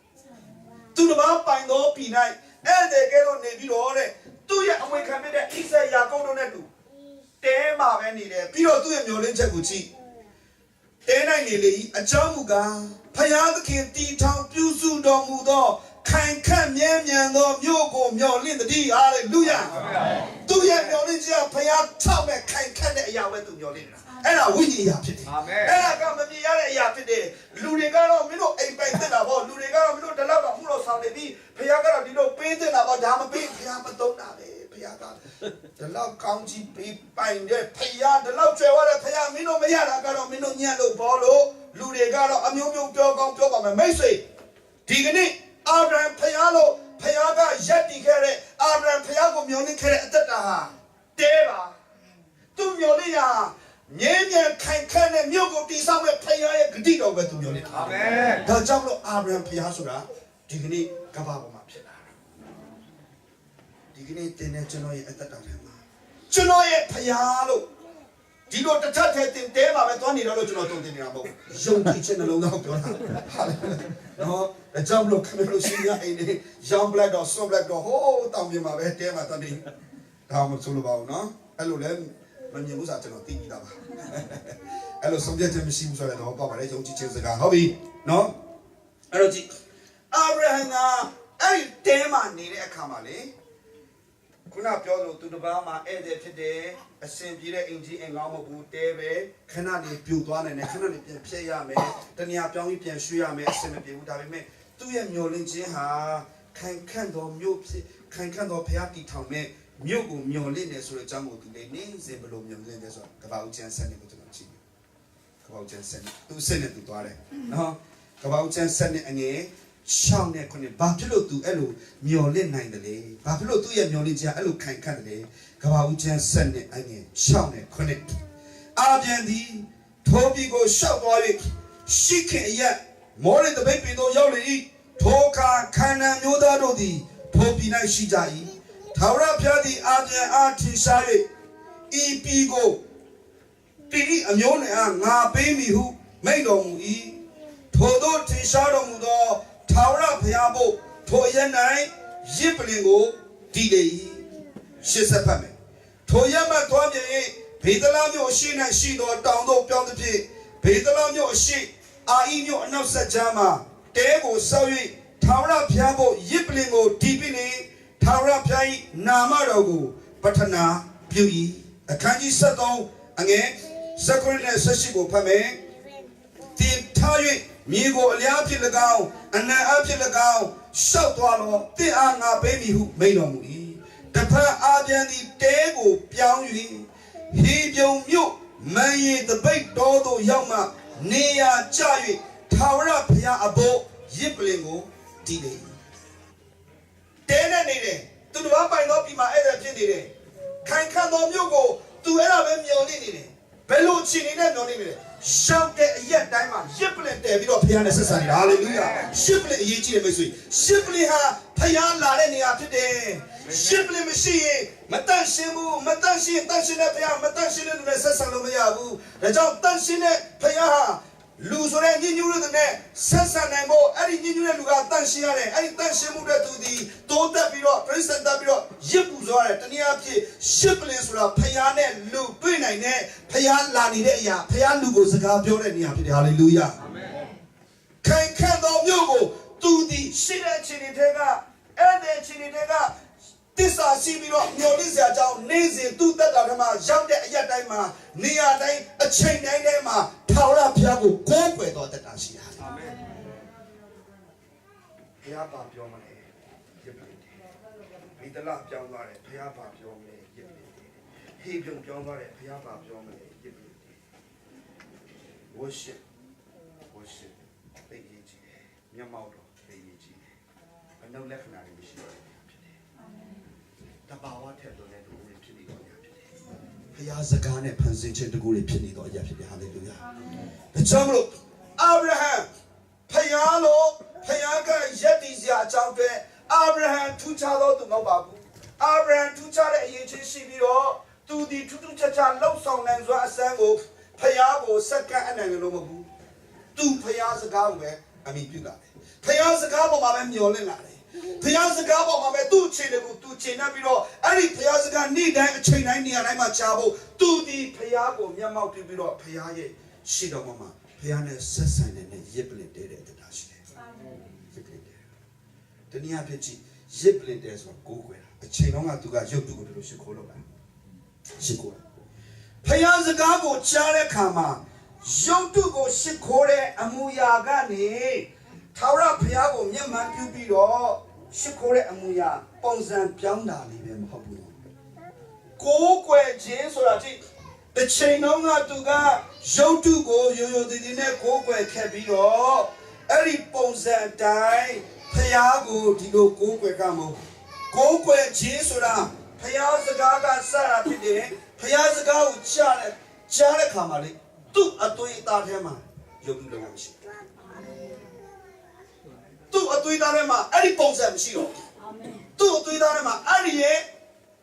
To the mouth by no P9, and they get on the video. Do you awaken me that is a Yakono Netu? Tema any there, Pio to him, your little Gucci. Then I nearly a Jamuga, Payaka, T Town, Pusu, Domudo, Kan Yam, no, Yoko, Myolin, the D, hallelujah. Do you have your little Payak, Tom, Kan Yahweh to your little. And I win you today. And I come to the today. Ludigano, you know, a painted about Ludigano, you know, the love of Mulo Saudi, Payaka, you know, painted about Dama Pay, Payama. The love county bind there, Paya, the love Trevor, Paya, Mino Mayana, Garo, Mino Niano, Polo, Ludegano, Amumu, Dogom, Togam, Macy. Digani, Abraham Payalo, Payaga, Yeti Kere, Abraham Payago, Muni Kere, Tata, Deva, Tumiolia, Name can and Yogo, somewhere Paya, Gdid over to Muni. Amen. The Jablo Abraham Payasura, Digani, Gababa. Genoy at the time. Genoy Payalo. Do you know the Tatat in Deva at one original to the Nabo? Young kitchen alone. No, the Jumbo Camerosia, Jean Black or so black or whole town in my head, Dematani. How much all about, no? Hello, then, when you was at the TV. Hello, some gentlemen seems to know about it, don't teach the hobby, no? Abraham, I damn need a camale. Kuna Piolo to the Bama Ede today, a Saint-Pierre Inji and Lamabu Deve, Canadi Putuan and a Canadi Piame, Tania Piami Pian Shuame, Cemetery would have made 2 years Molinji ha, Candle Mupi, Candle Piati Tome, Mugu Molines or a jumble to the names and below Molines about Jan Senate to Chile. About Jan Senate to Senate to Dore. No, about Jan Senate and a Shang Necone, Buffalo to Elu, Molin 9 the day, Buffalo to ye Molinja, Elu Can Canade, about Jan Senate and a Shang Necone. Abiendi, Toby go shout boy, she can't yet. More than the baby no yoli, Toka kana nyoda rodi popina shijai. Taura piadi adia artisare. Ipigo. Tiri amyone nga baby who made on e. Todo tisharo mudo. Taura piabo. Toyanai. Yiplingo. Dide. Shisapame. Toyama Toya. Pedalamio shin and she do down the beyond the pit. Pedalamio she. Aino Nosa Jama. Dego Sawi. Taura Piabo. Yiplingo. Deepini. Taura Pai. Namarogo. Patana. Beauty. A kanji sato. Again. Sakurina Sashigo Pame. Tim Tayi. Migo Liapi Lagao. And now Api Lagao. Shout Wallo. They are not baby who made on me. The pa Adiani Dego Piaui. He young you. May the big dodo yama. Nea Jai. Taura Pia Abo. Yiplingo. Dide. Dena Nide. To the Wapa not be my other pinide. Can no Mugo. To Ella Mionine. Bellucci in a shout yet diamond. Shipley David of Piana Society. Hallelujah. Shipley Yichi Missouri. Shipley ha Payan Larenia today. Shipley Machine. Matanshimu. Matanshi. Tanshina Pia. Matanshi in the Sasalomiabu. The job Tanshine Paya. Luzore knew the net. Sasa Namo. Any new Luga Tanshiane. Any Tanshimu to the Tota Biro. President Biro. Yipuzore. Taniaki. Shipley Sura. Payane. Lu. Pinane. Payan Lanideya. Payan Lugo Zaka Biorenia. Hallelujah. Can candle Mugo. To the Shida Chinitega. And the Chinitega. This are Sibiro. Nolizia down. Nazi. Do that. Jump at Yatama. Nia day. A chain name. Taura Piago, go with all the Nasia. Amen. Piapa Piomane, Yipli. Vidala Piomare, Piapa Piomane, Yipli. Hebron Piomare, Piapa Piomane, Yipli. Worship, Beiji, Yamato, Beiji. And no left now in the ship. The Bawa Tendo and the Pili on Yapidi. Piazagane, Pansic, the Guri Pili on Yapidi. Hallelujah. The Jamlo Abraham Payalo Payaga Yetizia Jampe Abraham two chalo to Nobabu Abraham two chale Yachibiro to the Tutucha low song and Zango Payago Saka and Nomabu two Payazagawe I mean Pula Payazagabo Mamma Yolinari Payazagabo Mamma two Chinabu two Chinabiro any Payazaga need a chain I near I'm a chavo to the Payago Yamau Pibiro Payaye Shida Mama, Piana Sassan and Yiplin did at the Dash. The Niapici, Yiplin days of Google, a Chinonga to got you to go to Shikola. Shikola. Payanza Gabo, Chale Kama, Yotugo Shikore, Amuya Gani, Taura Piago, Yaman Pubiro, Shikore Amuya, Ponzan Pianda, Liam Hobu. Go where James or the chain on to God, show to go, you didn't go where Cabiro, Eric Ponza die, Payago, Digo, go where Gamo, go where Jesura, Payaza Gaga Sarah today, Payaza Gago, Charlie Kamali, two a tweet at him, you do the worship. Two a tweet at him, Eric Ponza, Shiro, two a tweet at him, Ari,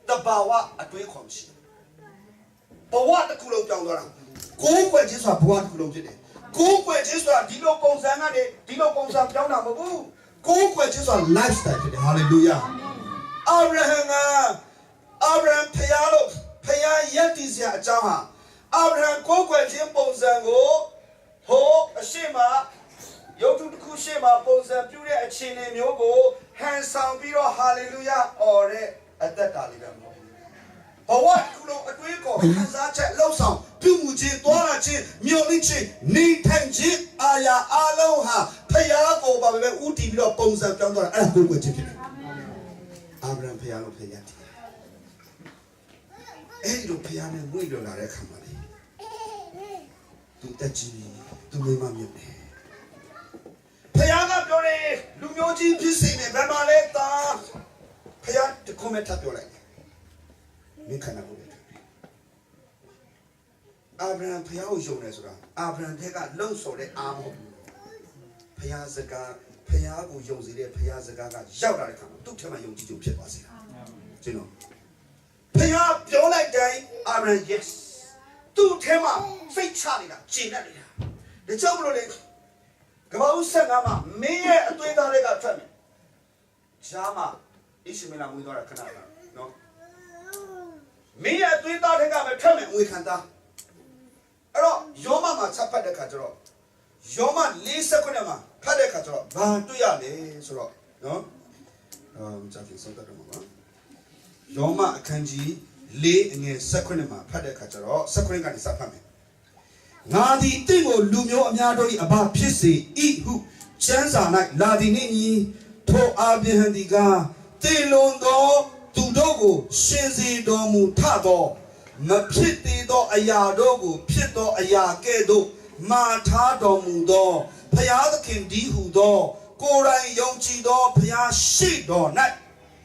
the Bawa, a tweet conch. But what the Kulo Dongora? Go where Jesus are born Kulo today. Go where Jesus are Dino Ponzana, Dino Ponzan Dona Mabu. Go where Jesus are lifestyle today. Hallelujah. Abraham Payalo, Paya Yetizia Jaha. Abraham go where Jim Ponzango, Ho, Ashima, Yotu Kushima, Ponzan, Pure, a Chine, Yogo, handsome Biro, hallelujah, or at that Taliban. But what could a Greco has a low sound? Pumuji, Dorachi, Miolichi, Nitanji, Aya, Aloha, Payago, Babe, Uti, Bones and Gondor, and good with it. Abraham Piano Payati. Edo Piano, we don't have a company. To touch me, to my mammy. Payana Dore, Lumioji, Piscine, Bamaleta, Payat to comment up your leg. Abraham Payao Jonesra, Abraham take a long sword arm. Payazaga, ဖယားကိုယုံစီတဲ့ဖယားစကားကရောက်လာတဲ့ခါမှာသူ့ထက်မှယုံကြည်ခြင်းဖြစ်သွားစေတာကျွန်တော်ဖယားပြောလိုက်တိုင်းအာရန် yes သူ့ထဲမှာစိတ်ချနေတာကျင့်တတ်နေတာဒါကြောင့်မလို့လေကမ္ဘာဦးဆက်ငါမှာမင်းရဲ့အသွေးသားတွေကထွက်မယ်ဂျာမာဣရှမေလမွေးသွားတာခဏကနော်မင်းရဲ့အသွေးသားတွေကပဲထွက်မယ်ငွေခံသားအဲ့တော့ယောမမှာချက်ဖတ်တဲ့ခါကျတော့ယောမ49မှာဖတ်တဲ့ခါကျတော့ဘာတွေ့ရလဲဆိုတော့နော်ဂျာကင်စောတာတော့မှာယောမအခန်းကြီး4အငယ်19မှာဖတ်တဲ့ခါကျတော့19ကနေစဖတ်မယ်ငါသည်တင့်ကိုလူမျိုးအများတို့၏အဘဖြစ်စေဤဟုကျမ်းစာ၌လာသည်နှင့်ဤထိုအာဗြဟံသည်ကတေလွန်သောသူတို့ကိုရှင်စေတော်မူထသောမဖြစ်သေးသောအရာတို့ကိုဖြစ်သောအရာကဲ့သို့မာထားတော်မူသောဖျားသခင်ဒီဟုသောကိုယ်တိုင်ယုံကြည်သောဖျားရှိတော်၌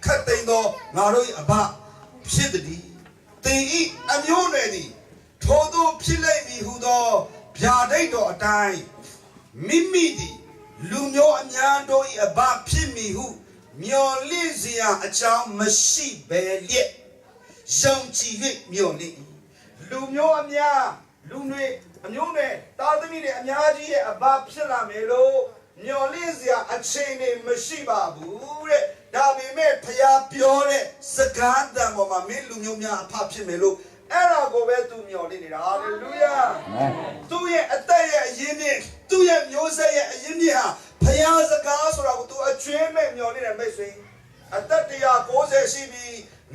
ခတ်သိမ်းသောငါတို့၏အဘဖြစ်သည်သင်၏အမျိုးနွယ်သည်ထို့သောဖြစ်လိမ့်မည်ဟုသောဗျာဒိတ်တော်အတိုင်းမိမိသည်လူမျိုးအများတို့၏အဘဖြစ်မည်ဟုမျော်လင့်စရာအကြောင်းမရှိဘဲလျက်ယုံကြည်၍မျော်လင့်လူမျိုးအများလူတွေအမျိုးတွေတာသမီတွေအများကြီးရဲ့အဘဖြစ်လာမယ်လို့မျော်လင့်စရာအချိန်တွေမရှိပါဘူးတဲ့ဒါပေမဲ့ဖျားပြောတဲ့စကားတန်ပေါ်မှာမင်းလူမျိုးများအဖဖြစ်မယ်လို့အဲ့ဒါကိုပဲသူမျှော်လင့်နေတာဟာလေလုယာသူရဲ့အသက်ရဲ့အရင်းနဲ့သူရဲ့မျိုးဆက်ရဲ့အရင်းမြစ်ဟာဖယားစကားဆိုတာကိုသူအကျွမ်းမဲ့မျှော်လင့်တဲ့မိတ်ဆွေအသက်190ရှိပြီ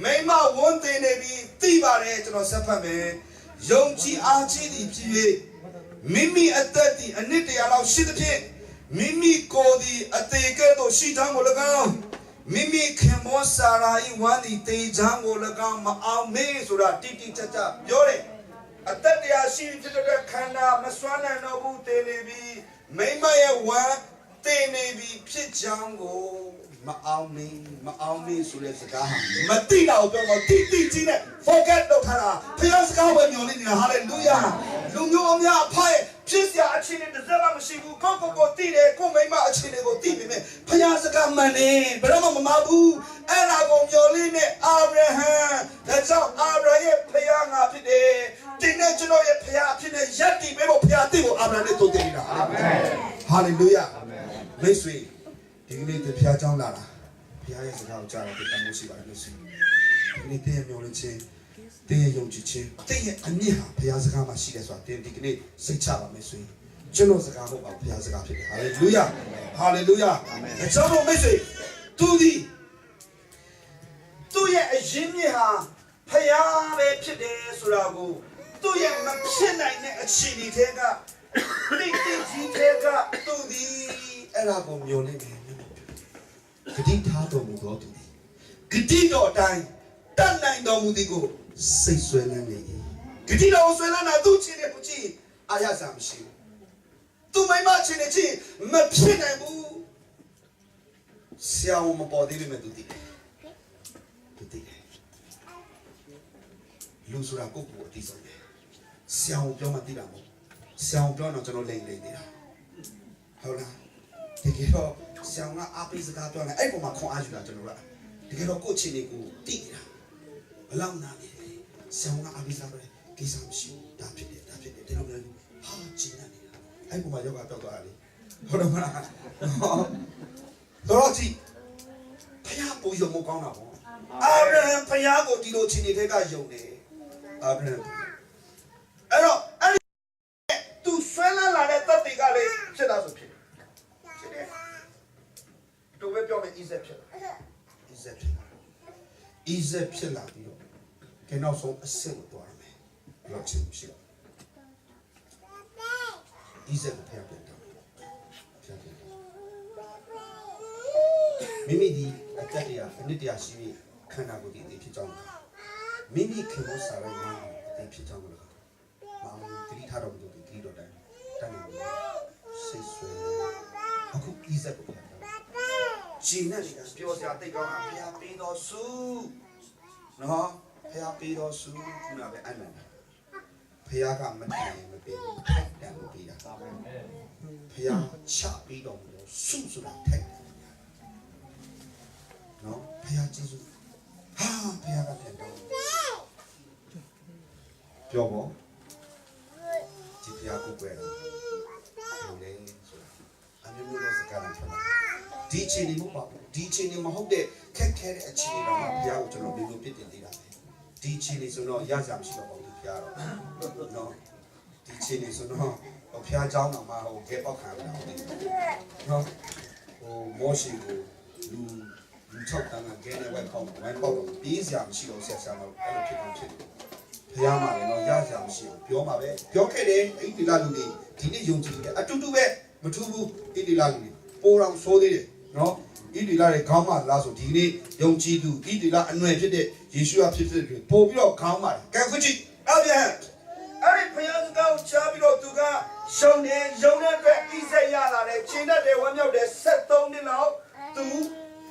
မိမဝန်းတင်နေပြီသိပါတယ်ကျွန်တော်ဆက်ဖတ်မယ်ယုံကြည်အားကြီးသည်ဖြစ်၍မိမိအသက်သည်အနှစ်100လောက်ရှိသဖြင့်မိမိကိုယ်သည်အသေးကဲ့သို့ရှိကြောင်းကို၎င်းမိမိခင်မောစာရာဤဝမ်းဒီတေချမ်းကို၎င်းမအောင်မေးဆိုတာတိတိကျကျပြောတယ်အသက်တရားရှိဖြစ်တဲ့ခန္ဓာမစွမ်းနိုင်တော့ဘူးတေနေပြီမိမရဲ့ဝမ်းတေနေပြီဖြစ်ကြောင်းကိုမအောင်မေးဆိုတဲ့စကားမသိတော့ပြောတော့တိတိကြီးနဲ့ forget လုပ်ထားတာဖျားစကားပဲမျှော်လင့်နေတာဟာလေလုယာလူမျိုးအများအဖရဲ့ဖြစ်စရာအခြေအနေတစ်စက်မှမရှိဘူးကိုသိတယ်ကိုမိမအခြေအနေကိုသိပေမဲ့ဖျားစကားမှန်တယ်ဘယ်တော့မှမမဘူးအဲ့ဒါကိုမျှော်လင့်တဲ့အာဗြဟံဒါကြောင့်အာဗြဟံရဲ့ဖျားငါဖြစ်တယ်တင်းနဲ့ကျွန်တော်ရဲ့ဖျားဖြစ်တဲ့ယက်တီပဲဖို့ဖျားသိဖို့အာဗြဟံနဲ့တိုးတက်နေတာအာမင်ဟာလေလုယာအာမင်မိတ်ဆွေဒီကနေ့တဖျားကြောင်းလာတာဖျားရဲ့စကားကိုကြားတော့တန်မိုးရှိပါတယ်လို့ဆိုဒီနေ့တင်းရဲ့မျှော်လင့်ခြင်းတင်းရဲ့ယုံကြည်ခြင်းတင်းရဲ့အမြင့်ဟာဖျားစကားမှာရှိတယ်ဆိုတာတင်းဒီကနေ့စိတ်ချပါမယ်ဆိုရင်ကျွန်တော်စကားမဟုတ်ပါဘူးဖျားစကားဖြစ်တယ်ဟာလေလုယာဟာလေလုယာအာမင်ကျွန်တော်မိတ်ဆွေသူရဲ့အရင်းမြစ်ဟာဖျားပဲဖြစ်တယ်ဆိုတာကိုသူ့ရဲ့မဖြစ်နိုင်တဲ့အခြေအနေတွေကတိတ်ကြီးတွေကသူဒီအဲ့ဒါကိုမျှော်လင့်တယ်ဂတိထားတော်မူသောသူသည်ဂတိတော်အတိုင်းတတ်နိုင်တော်မူသည်ကိုစိတ်ဆွဲလန်းနေ၏ဂတိတော်ဆွဲလန်းတာသူချင်းတဲ့ကိုကြည့်အာရစာမရှိဘူးသူမိမချင်းတဲ့ချင်းမဖြစ်နိုင်ဘူးဆရာဝန်မပေါ်သေးပေမဲ့သူသိတယ်လူဆိုတာကိုယ့်ကိုယ်အသိဆုံးတယ်ဆရာဝန်ပြောမှသိတာမဟုတ်ဆရာဝန်ပြောတော့ကျွန်တော်လိမ့်နေတာဟုတ်လားတကယ်တော့ဆရာဝန်ကအားပေးစကားပြောနေအဲ့ပုံမှာခွန်အားယူတာကျွန်တော်ကတကယ်တော့ကိုယ့်ချင်းလေးကိုသိနေတာဘလောက်နာနေလဲဆရာဝန်ကအားပေးစကားပြောတယ်ကိစ္စမရှိဘူးဒါဖြစ်တယ်ဒီလိုမျိုးဟာကျင်းနေတာအဲ့ပုံမှာယောဂပြောက်သွားတာလေဟုတ်တယ်မလားတော့ကြည့်ဖယားပူယုံမကောင်းတာပေါ့အာဗြဟံဖယားကိုဒီလိုချင်းတွေကယုံတယ်အာဗြဟံအဲ့တော့အဲ့သူဆွဲလာတဲ့တပ်တွေကလေဖြစ်တာဆိုဖြစ်တယ်တို့ပဲပြောမယ်ဣဇက်ဖြစ်လာပြီးတော့ကဲနောက်ဆုံးအစစ်ကိုတွားရမယ်ဘလောက်ချင်းရှိတော့ဣဇက်ကိုဖျက်ပြန်တော့မိမိဒီအတက်တရားအနစ်တရားရှိပြီးခန္ဓာကိုယ်ဒီဖြစ်ကြောင်းမိမိခင်မောစာရိုင်းဒီဖြစ်ကြောင်းလို့မောင်တိထားတော်မူသူတိတော်တိုင်းတန်နေစိတ်ဆွေအခုဣဇက်ကိုဖျက်ဂျင်းနဲ့ပြောစရာတိတ်ကောင်းတာဖျားပေးတော်စုနော်ဖျားပေးတော်စုခုနပဲအဲ့လိုဖ ဖះကမတိုင်မပေးဘူးထိုက်တန်လို့ပေးတာဖះချပြီးတော့စုဆိုတာထိုက်တယ်နော်ဖះကျေးဇူးဟာဖះကပြန်တော့ပြောပေါ့ဒီဖះကိုကွယ်တော့ဟုတ်တယ်ဆိုတာအမျိုးမျိုးသောစကားတွေပြောဒီအချိန်ဒီမဟုတ်ပါဘူးဒီအချိန်ဒီမဟုတ်တဲ့ခက်ခဲတဲ့အချိန်တော့ဖះကိုကျွန်တော်မျိုးမျိုးပြစ်တင်သေးတာပဲဒီအချိန်ဒီဆိုတော့ရကြမရှိတော့ပါဘူးဖះတော့နော်ဒီအချိန်ဒီဆိုတော့ဖះเจ้าတော်မှာဟိုခဲပေါက်ခံရတာဟုတ်တယ်နော်ဟိုမောရှိကိုလူချောက်တန်းကခဲနဲ့ဝက်ပေါက်တော့ပြေးစရာမရှိတော့ဆက်ဆံတော့အဲ့လိုဖြစ်အောင်ဖြစ်တယ်ဖះမှာလည်းတော့ရကြမရှိဘူးပြောမှာပဲပြောခဲ့တယ်အဲ့ဒီလာလူတွေဒီနေ့ယုံကြည်တယ်အတူတူပဲမထူးဘူးအဲ့ဒီလာလူတွေပိုးတော်ဆိုးသေးတယ်နော်ဣတိလရဲ့ခေါင်းမလားဆိုဒီနေ့ယုံကြည်သူဣတိလအနွယ်ဖြစ်တဲ့ယေရှုအဖြစ်ဖြစ်တွေပို့ပြီးတော့ခေါင်းပါတယ်ကဲခုကြည့်အဗျာအဲ့ဒီဖျားစကားကိုချပြီးတော့သူကရှုံတဲ့အတွက်ဣဇက်ရလာတယ်ချိန်တတ်တယ်ဝမ်းမြောက်တယ်73နှစ်လောက်သူ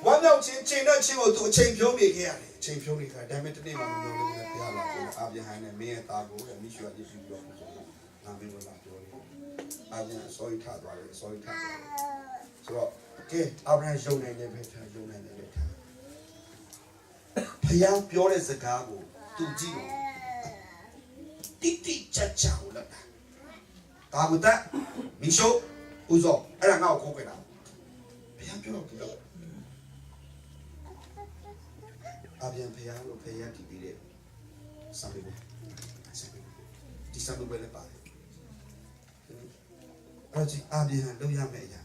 ဝမ်းမြောက်ခြင်းချိန်တတ်ခြင်းကိုသူအချိန်ဖြုံးနေခဲ့ရတယ်အချိန်ဖြုံးနေခဲ့ဒါပေမဲ့တနေ့မှမပြောလို့လည်းဖျားလာတယ်အဗျာဟန်နဲ့မင်းရဲ့သားကိုမိရှုအယေရှုပြောလို့နာမည်ဝင်လာပြောတယ်အဗျာဆောရီထားသွားတယ်ဆောရီထားသွားတယ်ဆိုတော့ကဲအာဗြဟံယုံနိုင်တယ်ပဲထားယုံနိုင်တယ်ပဲထားဖျားပြောတဲ့စကားကိုသူကြည့်လို့တိတိကျကျလို့လာတာဘူးတာမင်းရှုဦးစောအဲ့ဒါငါ့ကိုခေါ်ခဲ့တာဖျားပြောတော့သူတော့အာဗြဟံဖျားလို့ဖျားတည်ပြီးတဲ့စာပေဒီစာပေလည်းပါတယ်အဲ့ဒီအာဗြဟံလုပ်ရမယ့်အရာ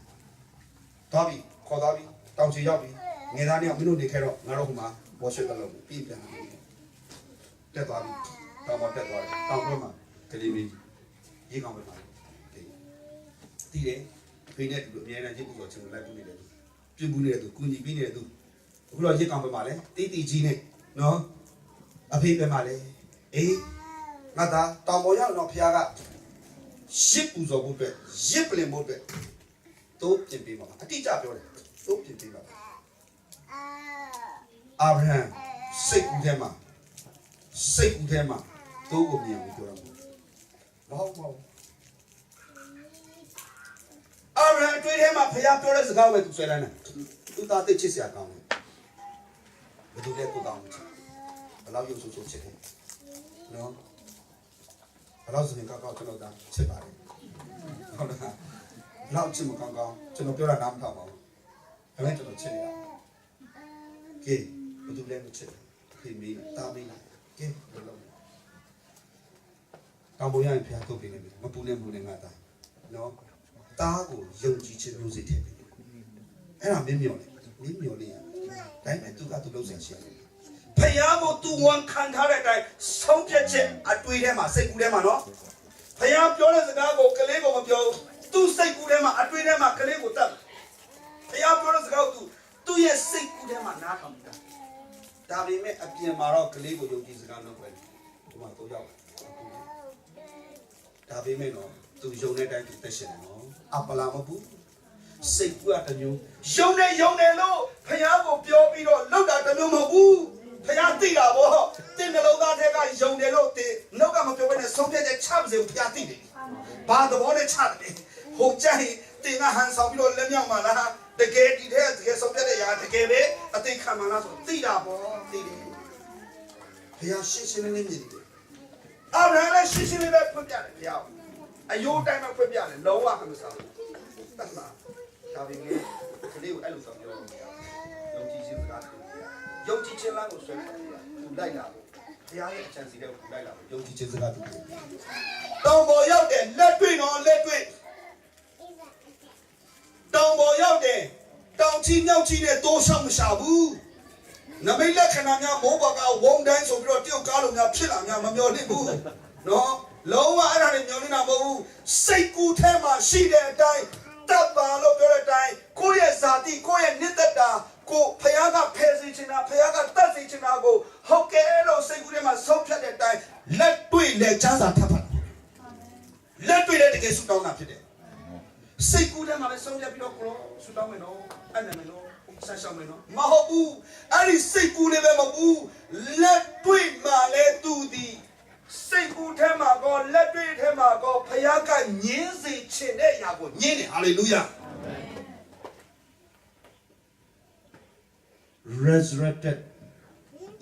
တော်ပြီခေါ်သွားပြီတောင်ချီရောက်ပြီငယ်သားနဲ့မင်းတို့နေခဲ့တော့ငါတို့ဟိုမှာဘောရှက်တော့ပြီးပြန်တက်သွားပြီတောင်ပေါ်တက်သွားတယ်တောင်ဘက်မှာကလေးမင်းရေကောင်းပဲပါတီးတယ်ဖေးနဲ့တူအများနဲ့ရေပူဆိုချင်လိုက်ပူနေတယ်ပြပူနေတယ်သူကုညီပြီးနေတယ်သူအခုတော့ရေကောင်းပဲပါလေတီးတီကြီးနဲ့နော်အဖေးပဲပါလေအေးငါသားတောင်ပေါ်ရောက်တော့ဖခင်ကရှစ်ပူဆိုဖို့အတွက်ရစ်ပလင်ဖို့အတွက်တို့ပြင်ပေးပါအတိအကျပြောတယ်တို့ပြင်ပေးပါအာဗြဟံစိတ်ကူးထဲမှာတို့ကိုမြင်ပြီးပြောတာမဟုတ်အာဗြဟံတွေ့ထဲမှာဖခင်ပြောတဲ့စကားပဲသူဆွဲလန်းတယ်သူသားသိချစ်စရာကောင်းတယ်ဘယ်သူလဲကိုကောင်းချစ်ဘယ်လောက်ရုပ်ဆိုးဆိုးချစ်တယ်နော်ဘယ်လောက်စင်ကောက်ကျွန်တော်သားချစ်ပါတယ်ဟုတ်လားလောက်ချစ်မကောင်းကျွန်တော်ပြောတာနားမထောင်ပါဘူးဒါပေမဲ့ကျွန်တော်ချစ်နေတာကဲဘယ်သူလဲမချစ်ဖေးမေးတားမေးလာကဲဘယ်လိုတောင်ပေါ်ရရင်ဖျားထုတ်ပေးနေပြီမပူနဲ့ငါသားနော်တားကိုယုံကြည်ခြင်းလို့စိတ်ထည့်ပြီအဲ့ဒါမင်းမျော်လေရဒါပေမဲ့သူကသူလုံးဆရာရှိတယ်ဖျားကိုသူဝန်ခံထားတဲ့အတိုင်းဆုံးဖြတ်ချက်အတွေ့ထဲမှာစိတ်ကူးထဲမှာနော်ဖျားပြောတဲ့စကားကိုကလေးကိုမပြောသူ့စိတ်ကူးထဲမှာအတွေ့ထဲမှာကလေးကိုတတ်ဖျားပြောတဲ့စကားကိုသူ့ရဲ့စိတ်ကူးထဲမှာနားထောင်တာဒါပေမဲ့အပြင်မှာတော့ကလေးကိုယုံကြည်စကားလုပ်ပဲဒီမှာတော့ရောက်ဒါပေမဲ့တော့သူယုံတဲ့အတိုင်းသူသက်ရှင်တယ်နော်အပလာမဘူးစိတ်ကူးတမျိုးယုံတယ်လို့ဖျားကိုပြောပြီးတော့လောက်တာတမျိုးမဟုတ်ဘူးဖျားသိတာဗောတင်းနှလုံးသားထဲကယုံတယ်လို့တင်းနှုတ်ကမပြောဘဲနဲ့ဆုံးဖြတ်ချက်ချပါစေဖျားသိတယ်ဘာသဘောနဲ့ချတယ်ဟိုကြိုင်တင်းကဟန်ဆောင်ပြီးတော့လက်မြောက်မှာလားတကယ်ဒီတဲ့တကယ်ဆုံးဖြတ်တဲ့ຢာတကယ်ပဲအသိခံမှာလားဆိုသိတာဗောသိတယ်ဖျားရှင်းလင်းမြင်တယ်အာဗြဟံလည်းရှင်းလင်းပဲဖွင့်ပြတယ်ဖျားအယိုးတိုင်းမှာဖွင့်ပြတယ်လုံးဝမစားဘူးတတ်လားဒါပေမဲ့ကလေးကိုအဲ့လိုဆိုပြောလို့မရဘူးယုံကြည်ခြင်းစကားတွေယုံကြည်ခြင်းလားကိုဆွဲတယ်သူလိုက်လာဖို့ဘုရားရဲ့အချမ်းစီတဲ့ကိုလိုက်လာဖို့ယုံကြည်ခြင်းစကားတွေတောင်ပေါ်ရောက်တယ်လက်တွေ့တော့လက်တွေ့တောင်ပေါ်ရောက်တယ်တောင်ချီမြောက်ချီနဲ့တိုးဆောင်မရှာဘူးနမိတ်လက္ခဏာများမိုးပေါ်ကဝုံတိုင်းဆိုပြီးတော့တယောက်ကားလိုများဖြစ်လာများမမျော်လင့်ဘူးနော်လုံးဝအဲ့ဒါတွေမျော်လင့်တာမဟုတ်ဘူးစိတ်ကူးထဲမှာရှိတဲ့အတိုင်းတပ်ပါလို့ပြောတဲ့အတိုင်းကိုယ့်ရဲ့ဇာတိကိုယ့်ရဲ့နိတ္တတာကိုဖျားကဖယ်စီချင်တာဖျားကတတ်စီချင်တာကိုဟုတ်ကဲ့လို့စိတ်ကူးထဲမှာဆုံးဖြတ်တဲ့အတိုင်းလက်တွေ့လက်ချမ်းသာထပ်ပါလက်တွေ့လက်တကယ်ဆူတောင်းတာဖြစ်တယ်စိတ်ကူးထဲမှာလည်းဆုံးဖြတ်ပြီးတော့ကိုဆူတောင်းမယ်နော်အဲ့နာမယ်နော်ဆက်ရှောင်းမယ်နော်မဟုတ်ဘူးအဲ့ဒီစိတ်ကူးလည်းပဲမဟုတ်ဘူးလက်တွေ့မှာလည်းသူဒီစိတ်ကူးထဲမှာကောလက်တွေ့ ညင်းစေချင်တဲ့အရာကိုညင်းတယ်ဟာလေလုယာ resurrected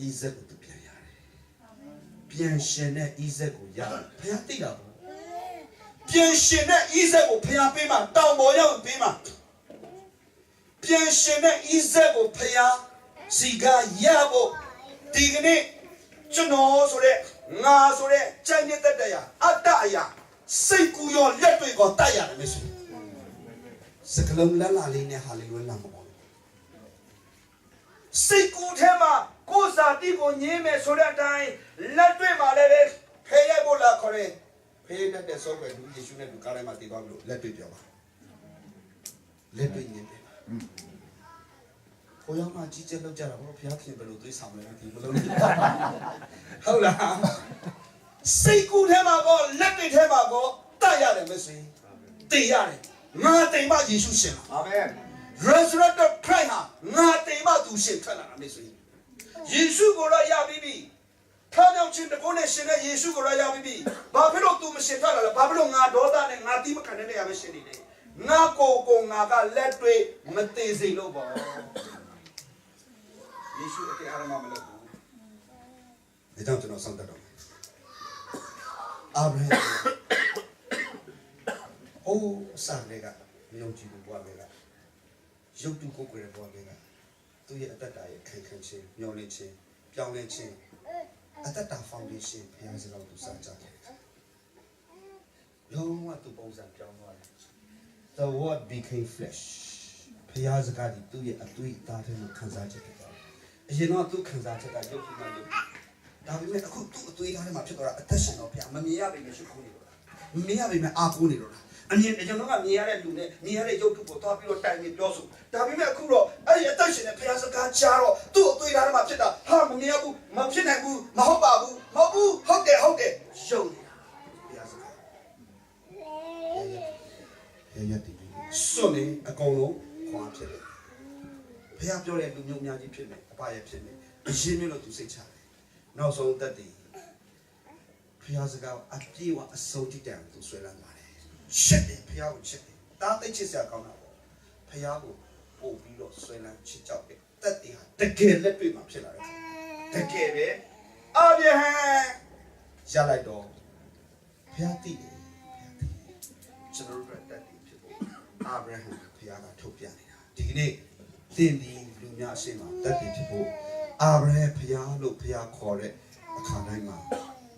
Isaac ကိုပြန်ရတယ်ပြန်ရှင်တဲ့ Isaac ကိုရတယ်ဘုရားသိတာပေါ့ပြန်ရှင်တဲ့ Isaac ကိုဘုရားပေးမှာတောင်ပေါ်ရောက်ပေးမှာပြန်ရှင်တဲ့ Isaac ကိုဘုရားစီကရဖို့ဒီကနေ့ကျွန်တော်ဆိုတဲ့ငါဆိုတဲ့ကြိုင်နေတဲ့တရားအတ္တအရာစိတ်ကူရောလက်တွေကိုတတ်ရတယ်မရှိစကလုံးလာလာလေးနဲ့ဟာလေလုယာမပေါ်စိတ်ကူထဲမှာကိုယ်စာတိကိုညင်းမယ်ဆိုတဲ့အတိုင်းလက်တွေမှာလည်းပဲဖေးရဖို့လာခေါ်တယ်ဖေးတဲ့ဆော့ပဲလူယေရှုနဲ့လူကားထဲမှာတည်သွားပြီလို့လက်တွေပြောပါလက်တွေညင်းတယ်ကိုရောက်မှကြီးကျယ်လောက်ကြတာဘောဘုရားခင်ဘယ်လိုသွေးဆောင်လဲဒီမလုံးဟုတ်လားစိတ်ကူထဲမှာကောလက်တွေထဲမှာကောတတ်ရတယ်မရှိတည်ရတယ်ငါတိမ်မယေရှုရှင်အာမင် resurrected Christ ဟာငါတိမ်မသူရှင်ထွက်လာတာမရှိယေရှုကိုတော့ရပြီးပြီထောင်းကြောင့်ချင်းတကုန်းနဲ့ရှင်တဲ့ယေရှုကိုတော့ရပြီးပြီဘာဖြစ်လို့သူမရှင်ထွက်လာလဲဘာဖြစ်လို့ငါဒေါသနဲ့ငါတိမခံတဲ့နေရာပဲရှင်နေလဲငါကိုငါကလက်တွေမသေးစေလို့ပေါ့ယေရှုအတေအားမမလုပ်ဘူးဒါကြောင့်ကျွန်တော်ဆောင်းတတ်တော့အာဗြဟံအိုးအစလေးကမြုံကြည့်လို့ဘွားလေးကရုပ်တုကိုကိုယ်ရဘွားလေးကသူ့ရဲ့အတ္တရဲ့ခံခြင်းမျောလင့်ခြင်းပြောင်းလဲခြင်းအတ္တဖောင်ဒေးရှင်းဘုရားစကားကိုသူစကြတယ်လုံးဝသူပုံစံပြောင်းသွားတယ် The word became flesh ဘုရားစကားဒီသူ့ရဲ့အသွေးအသားထဲမှာခံစားချက်ဖြစ်သွားတယ်အရင်တော့သူခံစားချက်ကရုပ်ပြီးမှရုပ်ဒါပေမဲ့အခုသူ့အသွေးသားထဲမှာဖြစ်သွားတာအသက်ရှင်တော့ဘုရားမမြင်ရပေမဲ့ရှုခိုးနေတော့မမြင်ရပေမဲ့အာကိုးနေတော့အမြင်ကျွန်တော်ကမြင်ရတဲ့လူနဲ့မြင်ရတဲ့ရုပ်ထုကိုသွားပြီးတော့တိုင်ပြီးပြောဆိုဒါပေမဲ့အခုတော့အဲ့ဒီအသက်ရှင်တဲ့ဘုရားစကားကြားတော့သူ့အသွေးသားထဲမှာဖြစ်တာဟာမမြင်ရဘူးမဖြစ်နိုင်ဘူးမဟုတ်ပါဘူးမဟုတ်ဘူးဟုတ်တယ်ရုပ်နေတာဘုရားစကားရဲ့ဒီစွနေအကုန်လုံးခွာဖြစ်တယ်ဘုရားပြောတဲ့လူမျိုးများကြီးဖြစ်မယ်အပါရဖြစ်မယ်အရင်မျိုးလို့သူစိတ်ချတယ်နောက်ဆုံးသက်တည်ဘုရားစကားအပြေဝအဆုံးတိတံသူဆွဲလန်းပါတယ်ရှစ်တယ်ဘုရားကိုချစ်တယ်တားသိချစ်စရာကောင်းတာပေါ့ဘုရားကိုပို့ပြီးတော့ဆွဲလန်းချစ်ကြောက်တယ်သက်တည်ဟာတကယ်လက်တွေ့မှာဖြစ်လာတယ်တကယ်ပဲအာဗြဟံရလိုက်တော့ဘုရားတည်တယ်ကျွန်တော်တို့တက်တည်ဖြစ်ဖို့အာဗြဟံဘုရားကထုတ်ပြနေတာဒီကနေ့သင်ဒီလူများအရှင်းမှာတက်တည်ဖြစ်ဖို့အာဗြဟံဘုရားလို့ဘုရားခေါ်တဲ့အခါတိုင်းမှာ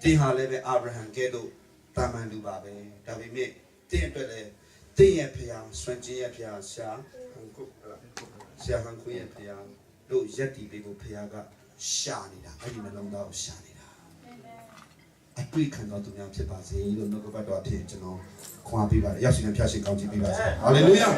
တင်ဟာလည်းပဲအာဗြဟံကဲ့သို့တာမန်လူပါပဲဒါပေမဲ့တင်အတွက်လည်းတင်ရဲ့ဘုရားဆွမ်းခြင်းရဲ့ဘုရားရှာဟန်ခုရှာဟန်ခုရဲ့ဘုရားလို့ရက်တည်ပေးဖို့ဘုရားကရှာနေတာအဲ့ဒီနှလုံးသားကိုရှာနေတာအတွေ့ခံတော်သူများဖြစ်ပါစေလို့နှုတ်ကပတ်တော်အဖြစ်ကျွန်တော်ခွန်အားပေးပါတယ်ရောက်ရှိနေဖျားရှိကောင်းချီးပေးပါစေဟာလေလုယာ